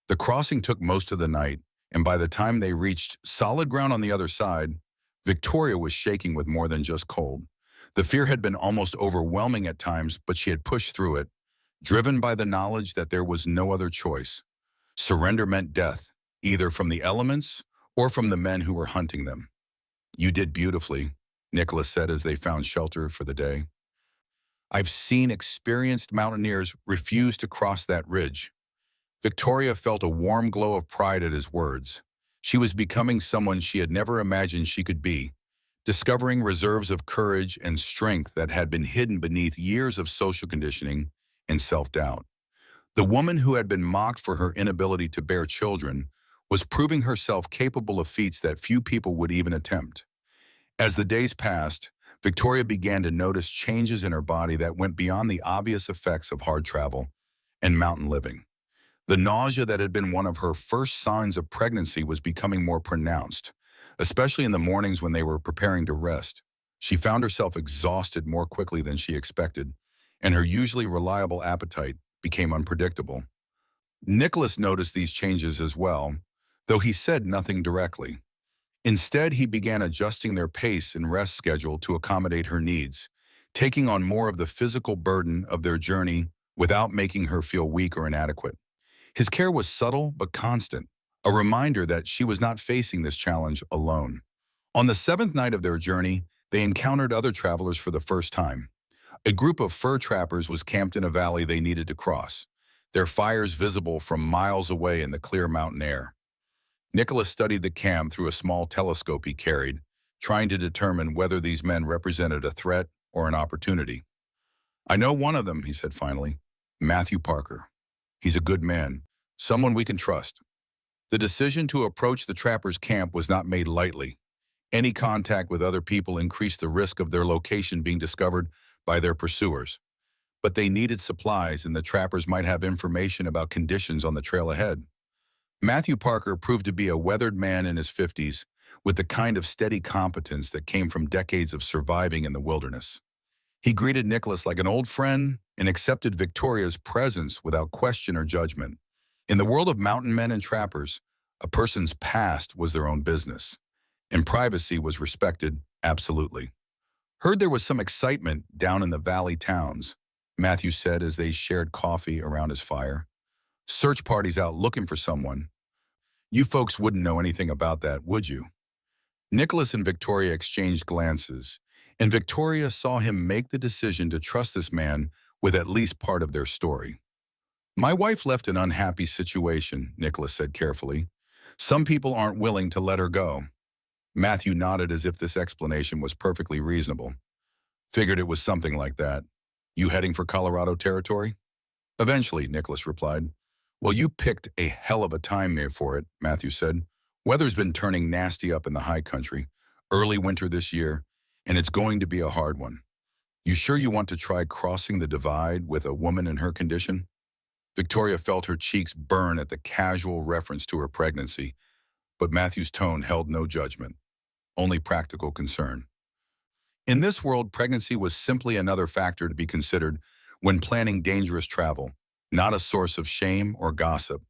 The crossing took most of the night, and by the time they reached solid ground on the other side, Victoria was shaking with more than just cold. The fear had been almost overwhelming at times, but she had pushed through it, driven by the knowledge that there was no other choice. Surrender meant death, either from the elements or from the men who were hunting them. "You did beautifully," Nicholas said as they found shelter for the day. "I've seen experienced mountaineers refuse to cross that ridge." Victoria felt a warm glow of pride at his words. She was becoming someone she had never imagined she could be, discovering reserves of courage and strength that had been hidden beneath years of social conditioning and self-doubt. The woman who had been mocked for her inability to bear children was proving herself capable of feats that few people would even attempt. As the days passed, Victoria began to notice changes in her body that went beyond the obvious effects of hard travel and mountain living. The nausea that had been one of her first signs of pregnancy was becoming more pronounced, especially in the mornings when they were preparing to rest. She found herself exhausted more quickly than she expected, and her usually reliable appetite became unpredictable. Nicholas noticed these changes as well, though he said nothing directly. Instead, he began adjusting their pace and rest schedule to accommodate her needs, taking on more of the physical burden of their journey without making her feel weak or inadequate. His care was subtle but constant, a reminder that she was not facing this challenge alone. On the seventh night of their journey, they encountered other travelers for the first time. A group of fur trappers was camped in a valley they needed to cross, their fires visible from miles away in the clear mountain air. Nicholas studied the camp through a small telescope he carried, trying to determine whether these men represented a threat or an opportunity. "I know one of them," he said finally. "Matthew Parker. He's a good man, someone we can trust." The decision to approach the trappers' camp was not made lightly. Any contact with other people increased the risk of their location being discovered by their pursuers. But they needed supplies, and the trappers might have information about conditions on the trail ahead. Matthew Parker proved to be a weathered man in his 50s, with the kind of steady competence that came from decades of surviving in the wilderness. He greeted Nicholas like an old friend and accepted Victoria's presence without question or judgment. In the world of mountain men and trappers, a person's past was their own business, and privacy was respected absolutely. "Heard there was some excitement down in the valley towns," Matthew said as they shared coffee around his fire. "Search parties out looking for someone. You folks wouldn't know anything about that, would you?" Nicholas and Victoria exchanged glances, and Victoria saw him make the decision to trust this man with at least part of their story. "My wife left an unhappy situation," Nicholas said carefully. "Some people aren't willing to let her go." Matthew nodded as if this explanation was perfectly reasonable. "Figured it was something like that. You heading for Colorado territory?" "Eventually," Nicholas replied. "Well, you picked a hell of a time there for it," Matthew said. "Weather's been turning nasty up in the high country, early winter this year, and it's going to be a hard one. You sure you want to try crossing the divide with a woman in her condition?" Victoria felt her cheeks burn at the casual reference to her pregnancy, but Matthew's tone held no judgment, only practical concern. In this world, pregnancy was simply another factor to be considered when planning dangerous travel, not a source of shame or gossip.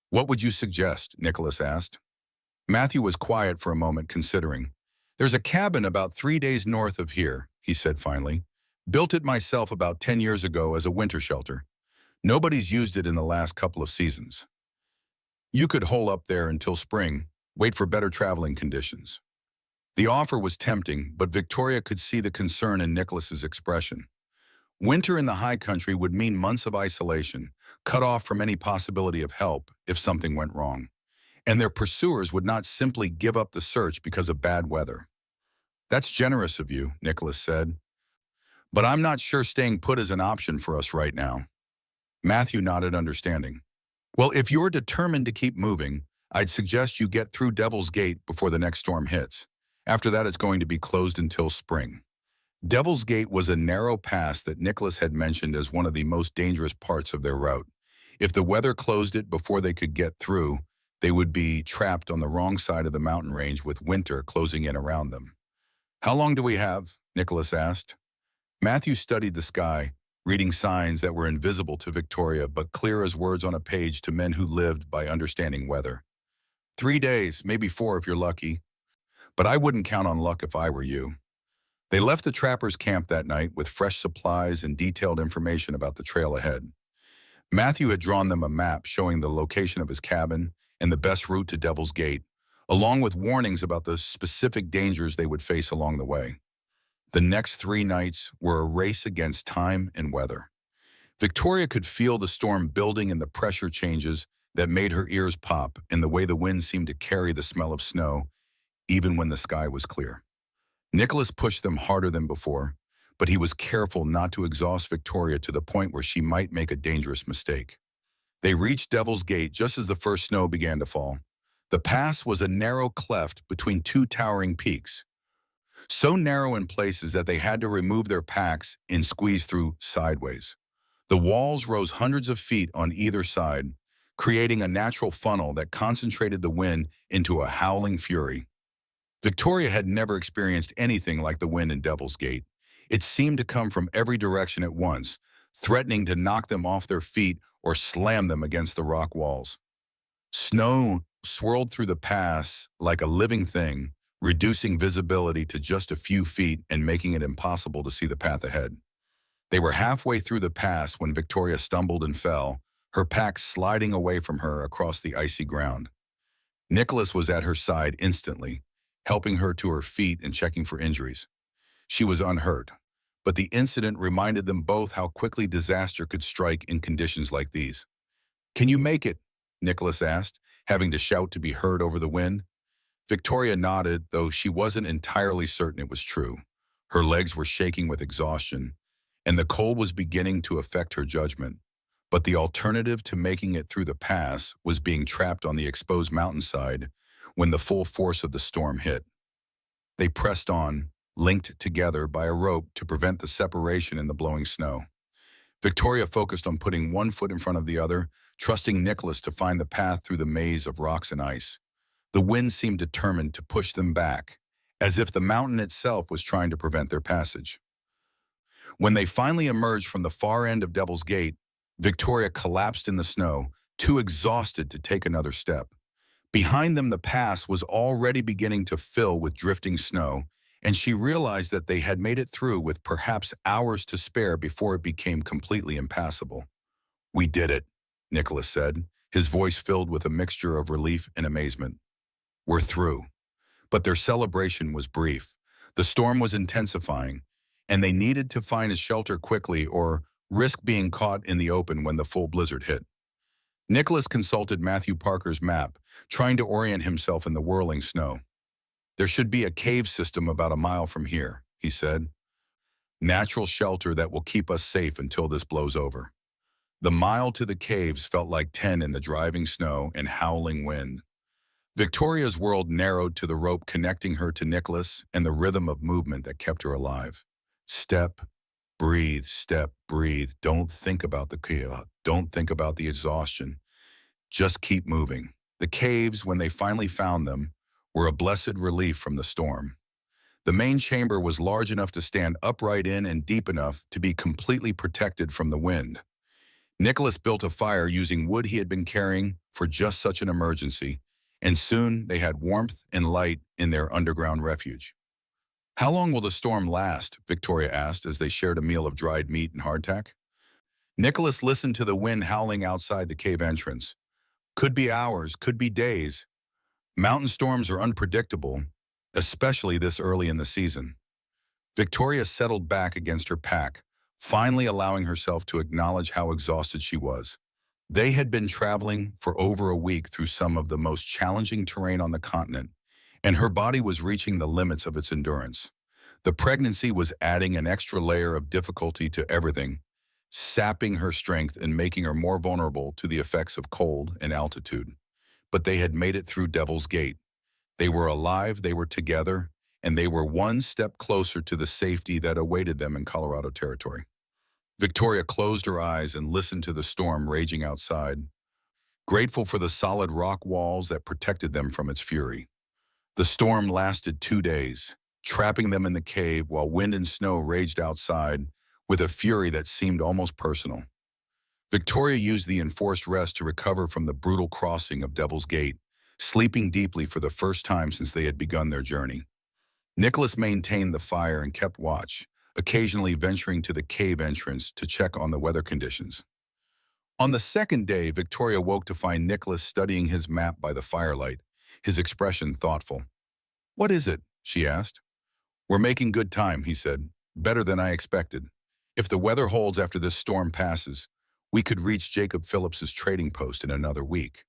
"What would you suggest?" Nicholas asked. Matthew was quiet for a moment, considering. "There's a cabin about 3 days north of here," he said finally. "Built it myself about 10 years ago as a winter shelter. Nobody's used it in the last couple of seasons. You could hole up there until spring, wait for better traveling conditions." The offer was tempting, but Victoria could see the concern in Nicholas's expression. Winter in the high country would mean months of isolation, cut off from any possibility of help if something went wrong. And their pursuers would not simply give up the search because of bad weather. "That's generous of you," Nicholas said. "But I'm not sure staying put is an option for us right now." Matthew nodded understanding. "Well, if you're determined to keep moving, I'd suggest you get through Devil's Gate before the next storm hits. After that, it's going to be closed until spring." Devil's Gate was a narrow pass that Nicholas had mentioned as one of the most dangerous parts of their route. If the weather closed it before they could get through, they would be trapped on the wrong side of the mountain range with winter closing in around them. "How long do we have?" Nicholas asked. Matthew studied the sky, reading signs that were invisible to Victoria but clear as words on a page to men who lived by understanding weather. 3 days, maybe 4 if you're lucky. But I wouldn't count on luck if I were you." They left the trappers' camp that night with fresh supplies and detailed information about the trail ahead. Matthew had drawn them a map showing the location of his cabin and the best route to Devil's Gate, along with warnings about the specific dangers they would face along the way. The next 3 nights were a race against time and weather. Victoria could feel the storm building and the pressure changes that made her ears pop and the way the wind seemed to carry the smell of snow, even when the sky was clear. Nicholas pushed them harder than before, but he was careful not to exhaust Victoria to the point where she might make a dangerous mistake. They reached Devil's Gate just as the first snow began to fall. The pass was a narrow cleft between two towering peaks, so narrow in places that they had to remove their packs and squeeze through sideways. The walls rose hundreds of feet on either side, creating a natural funnel that concentrated the wind into a howling fury. Victoria had never experienced anything like the wind in Devil's Gate. It seemed to come from every direction at once, threatening to knock them off their feet or slam them against the rock walls. Snow swirled through the pass like a living thing, reducing visibility to just a few feet and making it impossible to see the path ahead. They were halfway through the pass when Victoria stumbled and fell, her pack sliding away from her across the icy ground. Nicholas was at her side instantly, helping her to her feet and checking for injuries. She was unhurt, but the incident reminded them both how quickly disaster could strike in conditions like these. "Can you make it?" Nicholas asked, having to shout to be heard over the wind. Victoria nodded, though she wasn't entirely certain it was true. Her legs were shaking with exhaustion, and the cold was beginning to affect her judgment. But the alternative to making it through the pass was being trapped on the exposed mountainside when the full force of the storm hit. They pressed on, linked together by a rope to prevent the separation in the blowing snow. Victoria focused on putting one foot in front of the other, trusting Nicholas to find the path through the maze of rocks and ice. The wind seemed determined to push them back, as if the mountain itself was trying to prevent their passage. When they finally emerged from the far end of Devil's Gate, Victoria collapsed in the snow, too exhausted to take another step. Behind them, the pass was already beginning to fill with drifting snow, and she realized that they had made it through with perhaps hours to spare before it became completely impassable. "We did it," Nicholas said, his voice filled with a mixture of relief and amazement. "We're through." But their celebration was brief. The storm was intensifying, and they needed to find a shelter quickly or risk being caught in the open when the full blizzard hit. Nicholas consulted Matthew Parker's map, trying to orient himself in the whirling snow. "There should be a cave system about a mile from here," he said. "Natural shelter that will keep us safe until this blows over." The mile to the caves felt like 10 in the driving snow and howling wind. Victoria's world narrowed to the rope connecting her to Nicholas and the rhythm of movement that kept her alive. Step, breathe, step, breathe. Don't think about the chaos. Don't think about the exhaustion. Just keep moving. The caves, when they finally found them, were a blessed relief from the storm. The main chamber was large enough to stand upright in and deep enough to be completely protected from the wind. Nicholas built a fire using wood he had been carrying for just such an emergency, and soon they had warmth and light in their underground refuge. "How long will the storm last?" Victoria asked as they shared a meal of dried meat and hardtack. Nicholas listened to the wind howling outside the cave entrance. "Could be hours, could be days. Mountain storms are unpredictable, especially this early in the season." Victoria settled back against her pack, finally allowing herself to acknowledge how exhausted she was. They had been traveling for over a week through some of the most challenging terrain on the continent, and her body was reaching the limits of its endurance. The pregnancy was adding an extra layer of difficulty to everything, sapping her strength and making her more vulnerable to the effects of cold and altitude. But they had made it through Devil's Gate. They were alive, they were together, and they were one step closer to the safety that awaited them in Colorado territory. Victoria closed her eyes and listened to the storm raging outside, grateful for the solid rock walls that protected them from its fury. The storm lasted 2 days, trapping them in the cave while wind and snow raged outside with a fury that seemed almost personal. Victoria used the enforced rest to recover from the brutal crossing of Devil's Gate, sleeping deeply for the first time since they had begun their journey. Nicholas maintained the fire and kept watch, occasionally venturing to the cave entrance to check on the weather conditions. On the second day, Victoria woke to find Nicholas studying his map by the firelight, his expression thoughtful. "What is it?" she asked. "We're making good time," he said. "Better than I expected. If the weather holds after this storm passes, we could reach Jacob Phillips's trading post in another week."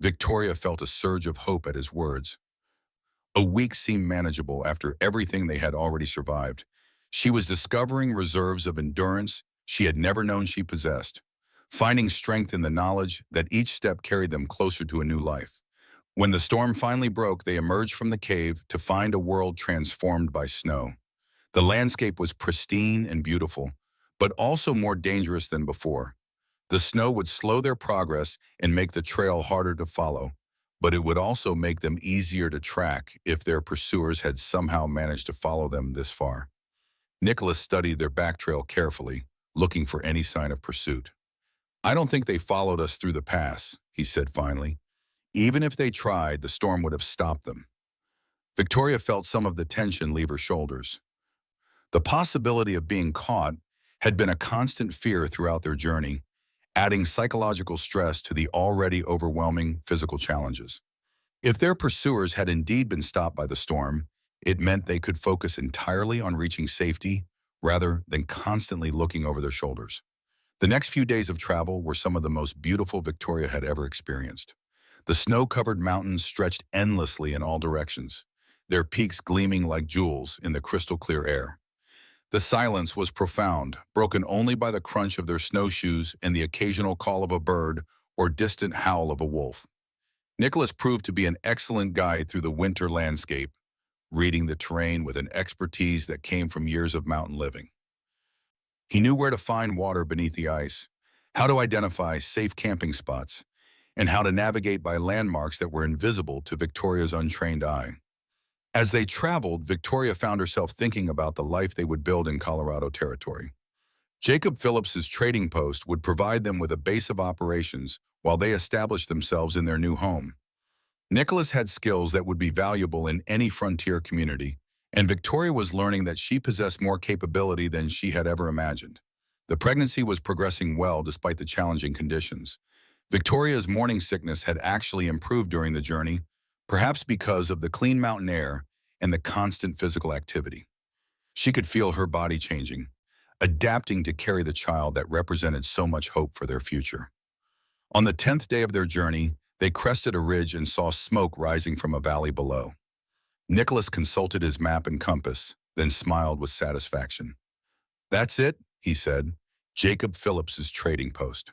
Victoria felt a surge of hope at his words. A week seemed manageable after everything they had already survived. She was discovering reserves of endurance she had never known she possessed, finding strength in the knowledge that each step carried them closer to a new life. When the storm finally broke, they emerged from the cave to find a world transformed by snow. The landscape was pristine and beautiful, but also more dangerous than before. The snow would slow their progress and make the trail harder to follow, but it would also make them easier to track if their pursuers had somehow managed to follow them this far. Nicholas studied their back trail carefully, looking for any sign of pursuit. "I don't think they followed us through the pass," he said finally. "Even if they tried, the storm would have stopped them." Victoria felt some of the tension leave her shoulders. The possibility of being caught had been a constant fear throughout their journey, adding psychological stress to the already overwhelming physical challenges. If their pursuers had indeed been stopped by the storm, it meant they could focus entirely on reaching safety rather than constantly looking over their shoulders. The next few days of travel were some of the most beautiful Victoria had ever experienced. The snow-covered mountains stretched endlessly in all directions, their peaks gleaming like jewels in the crystal-clear air. The silence was profound, broken only by the crunch of their snowshoes and the occasional call of a bird or distant howl of a wolf. Nicholas proved to be an excellent guide through the winter landscape, reading the terrain with an expertise that came from years of mountain living. He knew where to find water beneath the ice, how to identify safe camping spots, and how to navigate by landmarks that were invisible to Victoria's untrained eye. As they traveled, Victoria found herself thinking about the life they would build in Colorado territory. Jacob Phillips's trading post would provide them with a base of operations while they established themselves in their new home. Nicholas had skills that would be valuable in any frontier community, and Victoria was learning that she possessed more capability than she had ever imagined. The pregnancy was progressing well despite the challenging conditions. Victoria's morning sickness had actually improved during the journey, perhaps because of the clean mountain air and the constant physical activity. She could feel her body changing, adapting to carry the child that represented so much hope for their future. On the 10th day of their journey, they crested a ridge and saw smoke rising from a valley below. Nicholas consulted his map and compass, then smiled with satisfaction. "That's it," he said, "Jacob Phillips's trading post."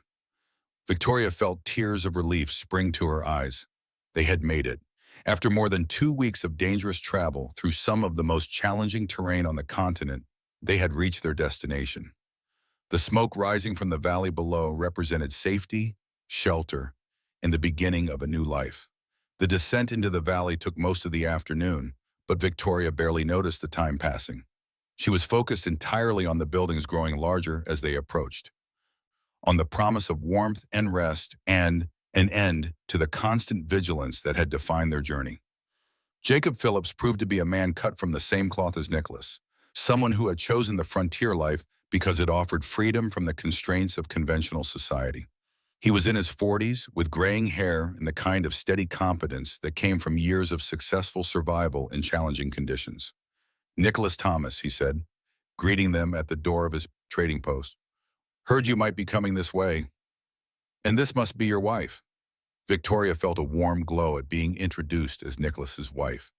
Victoria felt tears of relief spring to her eyes. They had made it. After more than 2 weeks of dangerous travel through some of the most challenging terrain on the continent, they had reached their destination. The smoke rising from the valley below represented safety, shelter, and the beginning of a new life. The descent into the valley took most of the afternoon, but Victoria barely noticed the time passing. She was focused entirely on the buildings growing larger as they approached, on the promise of warmth and rest, and an end to the constant vigilance that had defined their journey. Jacob Phillips proved to be a man cut from the same cloth as Nicholas, someone who had chosen the frontier life because it offered freedom from the constraints of conventional society. He was in his 40s, with graying hair and the kind of steady competence that came from years of successful survival in challenging conditions. "Nicholas Thomas," he said, greeting them at the door of his trading post. "Heard you might be coming this way. And this must be your wife." Victoria felt a warm glow at being introduced as Nicholas's wife.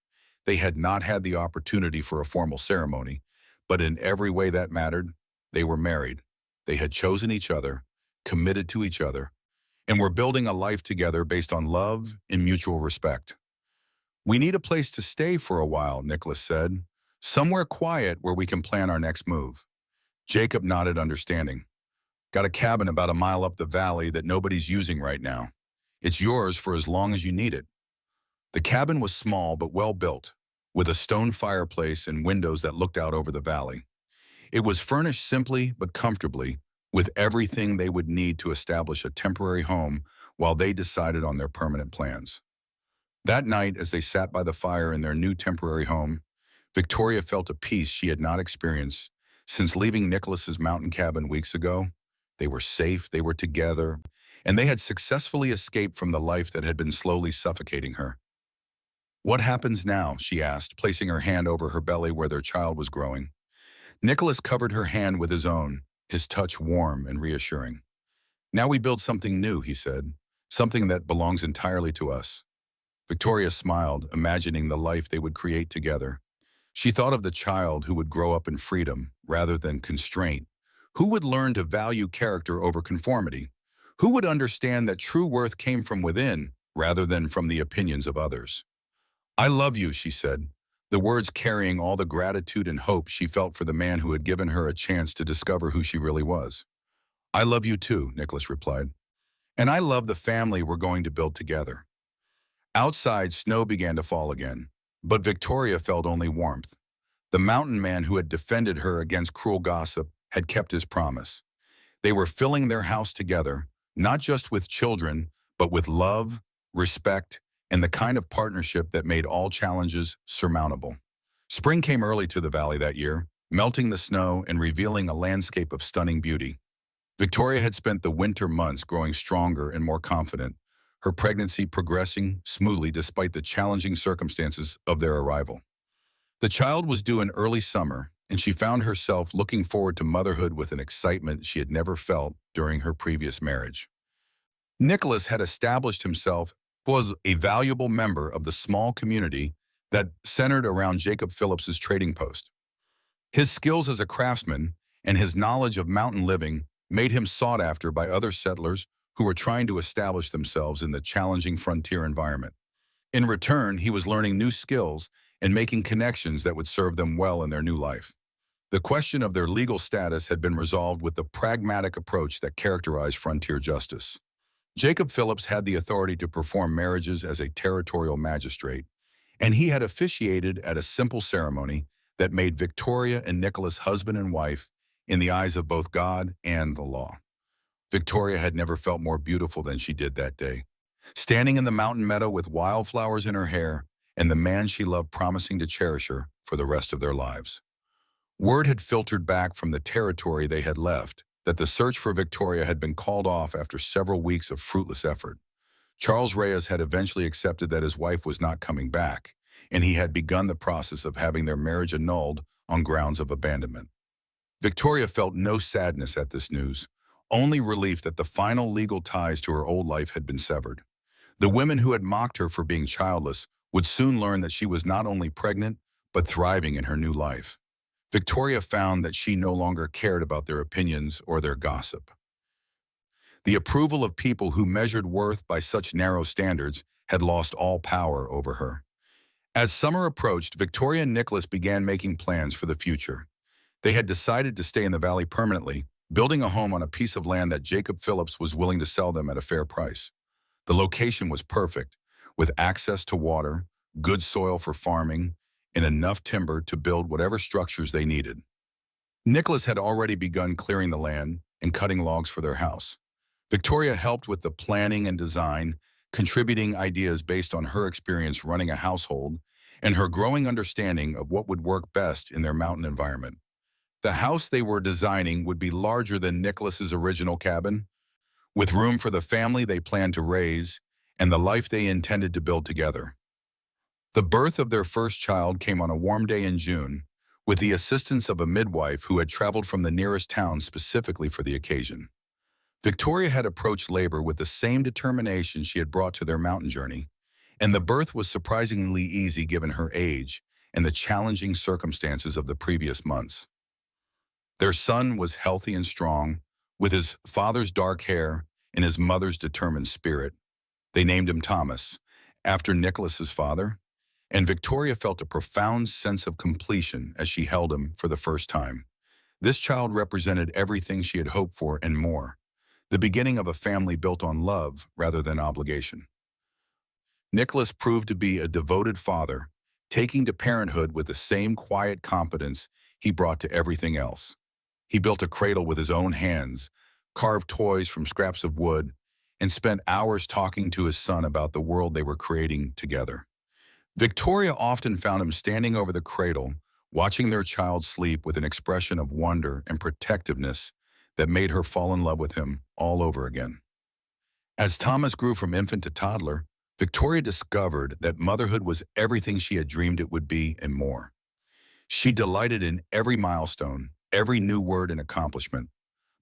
They had not had the opportunity for a formal ceremony, but in every way that mattered, they were married. They had chosen each other, committed to each other, and were building a life together based on love and mutual respect. "We need a place to stay for a while," Nicholas said. "Somewhere quiet where we can plan our next move." Jacob nodded understanding. "Got a cabin about a mile up the valley that nobody's using right now. It's yours for as long as you need it." The cabin was small but well built, with a stone fireplace and windows that looked out over the valley. It was furnished simply but comfortably, with everything they would need to establish a temporary home while they decided on their permanent plans. That night, as they sat by the fire in their new temporary home, Victoria felt a peace she had not experienced since leaving Nicholas's mountain cabin weeks ago. They were safe, they were together, and they had successfully escaped from the life that had been slowly suffocating her. "What happens now?" she asked, placing her hand over her belly where their child was growing. Nicholas covered her hand with his own, his touch warm and reassuring. "Now we build something new," he said, "something that belongs entirely to us." Victoria smiled, imagining the life they would create together. She thought of the child who would grow up in freedom rather than constraint, who would learn to value character over conformity, who would understand that true worth came from within rather than from the opinions of others. "I love you," she said, the words carrying all the gratitude and hope she felt for the man who had given her a chance to discover who she really was. "I love you too," Nicholas replied. "And I love the family we're going to build together." Outside, snow began to fall again, but Victoria felt only warmth. The mountain man who had defended her against cruel gossip had kept his promise. They were filling their house together, not just with children, but with love, respect, and the kind of partnership that made all challenges surmountable. Spring came early to the valley that year, melting the snow and revealing a landscape of stunning beauty. Victoria had spent the winter months growing stronger and more confident, her pregnancy progressing smoothly despite the challenging circumstances of their arrival. The child was due in early summer, and she found herself looking forward to motherhood with an excitement she had never felt during her previous marriage. Nicholas had established himself as a valuable member of the small community that centered around Jacob Phillips's trading post. His skills as a craftsman and his knowledge of mountain living made him sought after by other settlers who were trying to establish themselves in the challenging frontier environment. In return, he was learning new skills and making connections that would serve them well in their new life. The question of their legal status had been resolved with the pragmatic approach that characterized frontier justice. Jacob Phillips had the authority to perform marriages as a territorial magistrate, and he had officiated at a simple ceremony that made Victoria and Nicholas husband and wife in the eyes of both God and the law. Victoria had never felt more beautiful than she did that day. Standing in the mountain meadow with wildflowers in her hair and the man she loved promising to cherish her for the rest of their lives. Word had filtered back from the territory they had left that the search for Victoria had been called off after several weeks of fruitless effort. Charles Reyes had eventually accepted that his wife was not coming back, and he had begun the process of having their marriage annulled on grounds of abandonment. Victoria felt no sadness at this news, only relief that the final legal ties to her old life had been severed. The women who had mocked her for being childless would soon learn that she was not only pregnant, but thriving in her new life. Victoria found that she no longer cared about their opinions or their gossip. The approval of people who measured worth by such narrow standards had lost all power over her. As summer approached, Victoria and Nicholas began making plans for the future. They had decided to stay in the valley permanently, building a home on a piece of land that Jacob Phillips was willing to sell them at a fair price. The location was perfect, with access to water, good soil for farming, and enough timber to build whatever structures they needed. Nicholas had already begun clearing the land and cutting logs for their house. Victoria helped with the planning and design, contributing ideas based on her experience running a household and her growing understanding of what would work best in their mountain environment. The house they were designing would be larger than Nicholas's original cabin, with room for the family they planned to raise and the life they intended to build together. The birth of their first child came on a warm day in June, with the assistance of a midwife who had traveled from the nearest town specifically for the occasion. Victoria had approached labor with the same determination she had brought to their mountain journey, and the birth was surprisingly easy given her age and the challenging circumstances of the previous months. Their son was healthy and strong, with his father's dark hair and his mother's determined spirit. They named him Thomas, after Nicholas's father, and Victoria felt a profound sense of completion as she held him for the first time. This child represented everything she had hoped for and more, the beginning of a family built on love rather than obligation. Nicholas proved to be a devoted father, taking to parenthood with the same quiet competence he brought to everything else. He built a cradle with his own hands, carved toys from scraps of wood, and spent hours talking to his son about the world they were creating together. Victoria often found him standing over the cradle, watching their child sleep with an expression of wonder and protectiveness that made her fall in love with him all over again. As Thomas grew from infant to toddler, Victoria discovered that motherhood was everything she had dreamed it would be and more. She delighted in every milestone, every new word and accomplishment.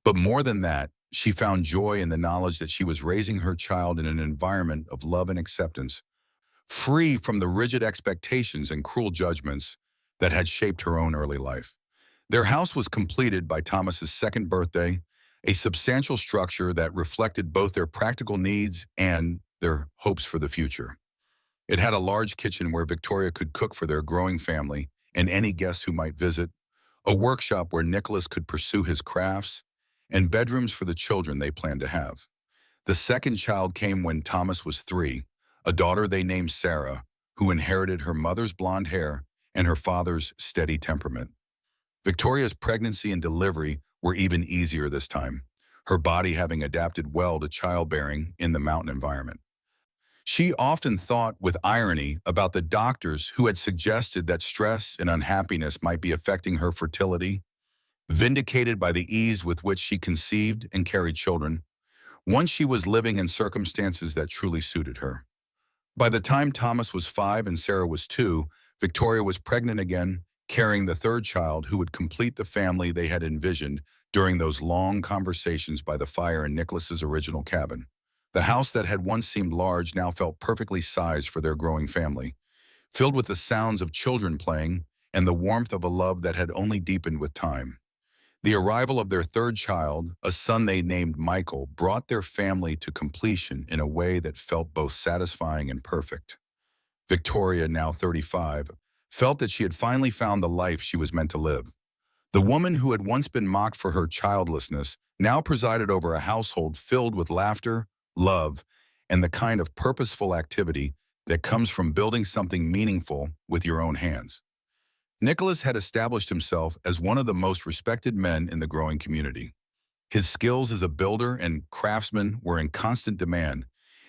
But more than that, she found joy in the knowledge that she was raising her child in an environment of love and acceptance, free from the rigid expectations and cruel judgments that had shaped her own early life. Their house was completed by Thomas's second birthday, a substantial structure that reflected both their practical needs and their hopes for the future. It had a large kitchen where Victoria could cook for their growing family and any guests who might visit, a workshop where Nicholas could pursue his crafts, and bedrooms for the children they planned to have. The second child came when Thomas was 3, a daughter they named Sarah, who inherited her mother's blonde hair and her father's steady temperament. Victoria's pregnancy and delivery were even easier this time, her body having adapted well to childbearing in the mountain environment. She often thought with irony about the doctors who had suggested that stress and unhappiness might be affecting her fertility. Vindicated by the ease with which she conceived and carried children, once she was living in circumstances that truly suited her. By the time Thomas was 5 and Sarah was 2, Victoria was pregnant again, carrying the third child who would complete the family they had envisioned during those long conversations by the fire in Nicholas's original cabin. The house that had once seemed large now felt perfectly sized for their growing family, filled with the sounds of children playing and the warmth of a love that had only deepened with time. The arrival of their third child, a son they named Michael, brought their family to completion in a way that felt both satisfying and perfect. Victoria, now 35, felt that she had finally found the life she was meant to live. The woman who had once been mocked for her childlessness now presided over a household filled with laughter, love, and the kind of purposeful activity that comes from building something meaningful with your own hands. Nicholas had established himself as one of the most respected men in the growing community. His skills as a builder and craftsman were in constant demand,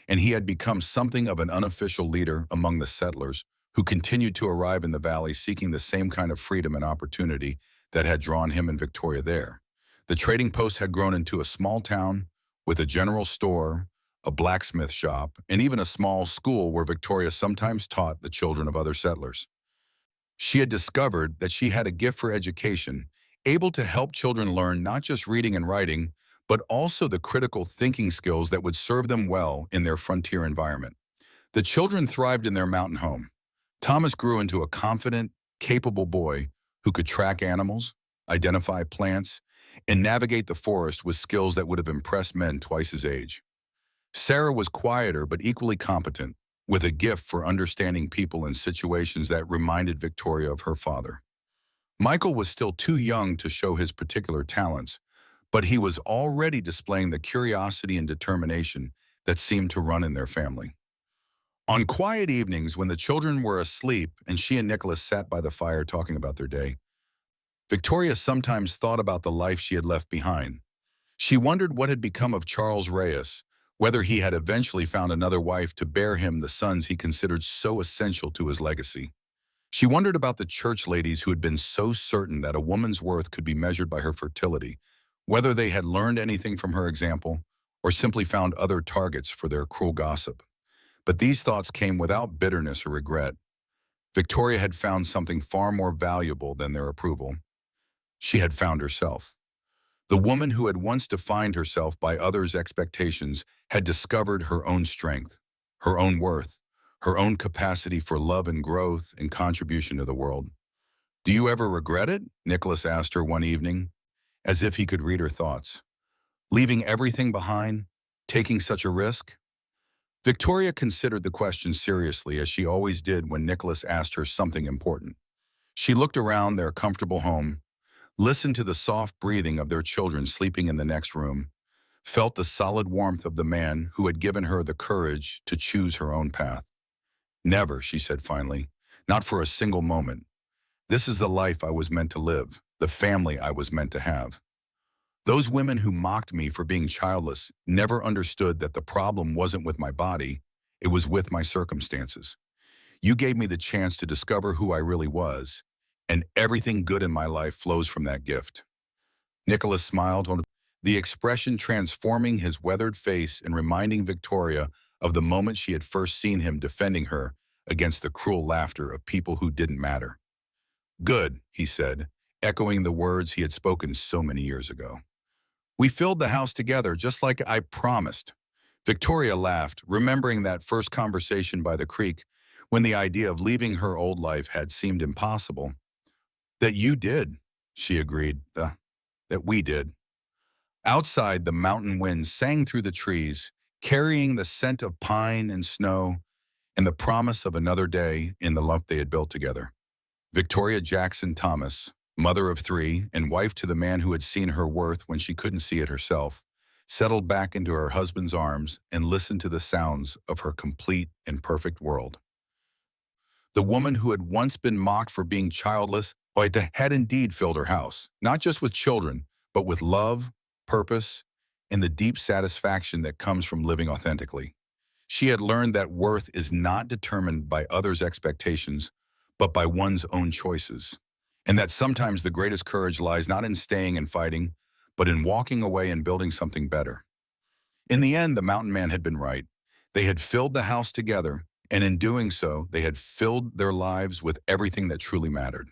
and he had become something of an unofficial leader among the settlers who continued to arrive in the valley seeking the same kind of freedom and opportunity that had drawn him and Victoria there. The trading post had grown into a small town with a general store, a blacksmith shop, and even a small school where Victoria sometimes taught the children of other settlers. She had discovered that she had a gift for education, able to help children learn not just reading and writing, but also the critical thinking skills that would serve them well in their frontier environment. The children thrived in their mountain home. Thomas grew into a confident, capable boy who could track animals, identify plants, and navigate the forest with skills that would have impressed men twice his age. Sarah was quieter but equally competent, with a gift for understanding people in situations that reminded Victoria of her father. Michael was still too young to show his particular talents, but he was already displaying the curiosity and determination that seemed to run in their family. On quiet evenings when the children were asleep and she and Nicholas sat by the fire talking about their day, Victoria sometimes thought about the life she had left behind. She wondered what had become of Charles Reyes, whether he had eventually found another wife to bear him the sons he considered so essential to his legacy. She wondered about the church ladies who had been so certain that a woman's worth could be measured by her fertility, whether they had learned anything from her example or simply found other targets for their cruel gossip. But these thoughts came without bitterness or regret. Victoria had found something far more valuable than their approval. She had found herself. The woman who had once defined herself by others' expectations had discovered her own strength, her own worth, her own capacity for love and growth and contribution to the world. "Do you ever regret it?" Nicholas asked her one evening, as if he could read her thoughts. "Leaving everything behind, taking such a risk?" Victoria considered the question seriously, as she always did when Nicholas asked her something important. She looked around their comfortable home, listened to the soft breathing of their children sleeping in the next room, felt the solid warmth of the man who had given her the courage to choose her own path. "Never," she said finally, "not for a single moment. This is the life I was meant to live, the family I was meant to have." Those women who mocked me for being childless never understood that the problem wasn't with my body, it was with my circumstances. You gave me the chance to discover who I really was, and everything good in my life flows from that gift. Nicholas smiled, the expression transforming his weathered face and reminding Victoria of the moment she had first seen him defending her against the cruel laughter of people who didn't matter. "Good," he said, echoing the words he had spoken so many years ago. "We filled the house together just like I promised." Victoria laughed, remembering that first conversation by the creek when the idea of leaving her old life had seemed impossible. "That you did," she agreed, "that we did." Outside, the mountain wind sang through the trees, carrying the scent of pine and snow and the promise of another day in the lump they had built together. Victoria Jackson Thomas, mother of three and wife to the man who had seen her worth when she couldn't see it herself, settled back into her husband's arms and listened to the sounds of her complete and perfect world. The woman who had once been mocked for being childless had indeed filled her house, not just with children, but with love, purpose, and the deep satisfaction that comes from living authentically. She had learned that worth is not determined by others' expectations, but by one's own choices. And that sometimes the greatest courage lies not in staying and fighting, but in walking away and building something better. In the end, the mountain man had been right. They had filled the house together, and in doing so, they had filled their lives with everything that truly mattered.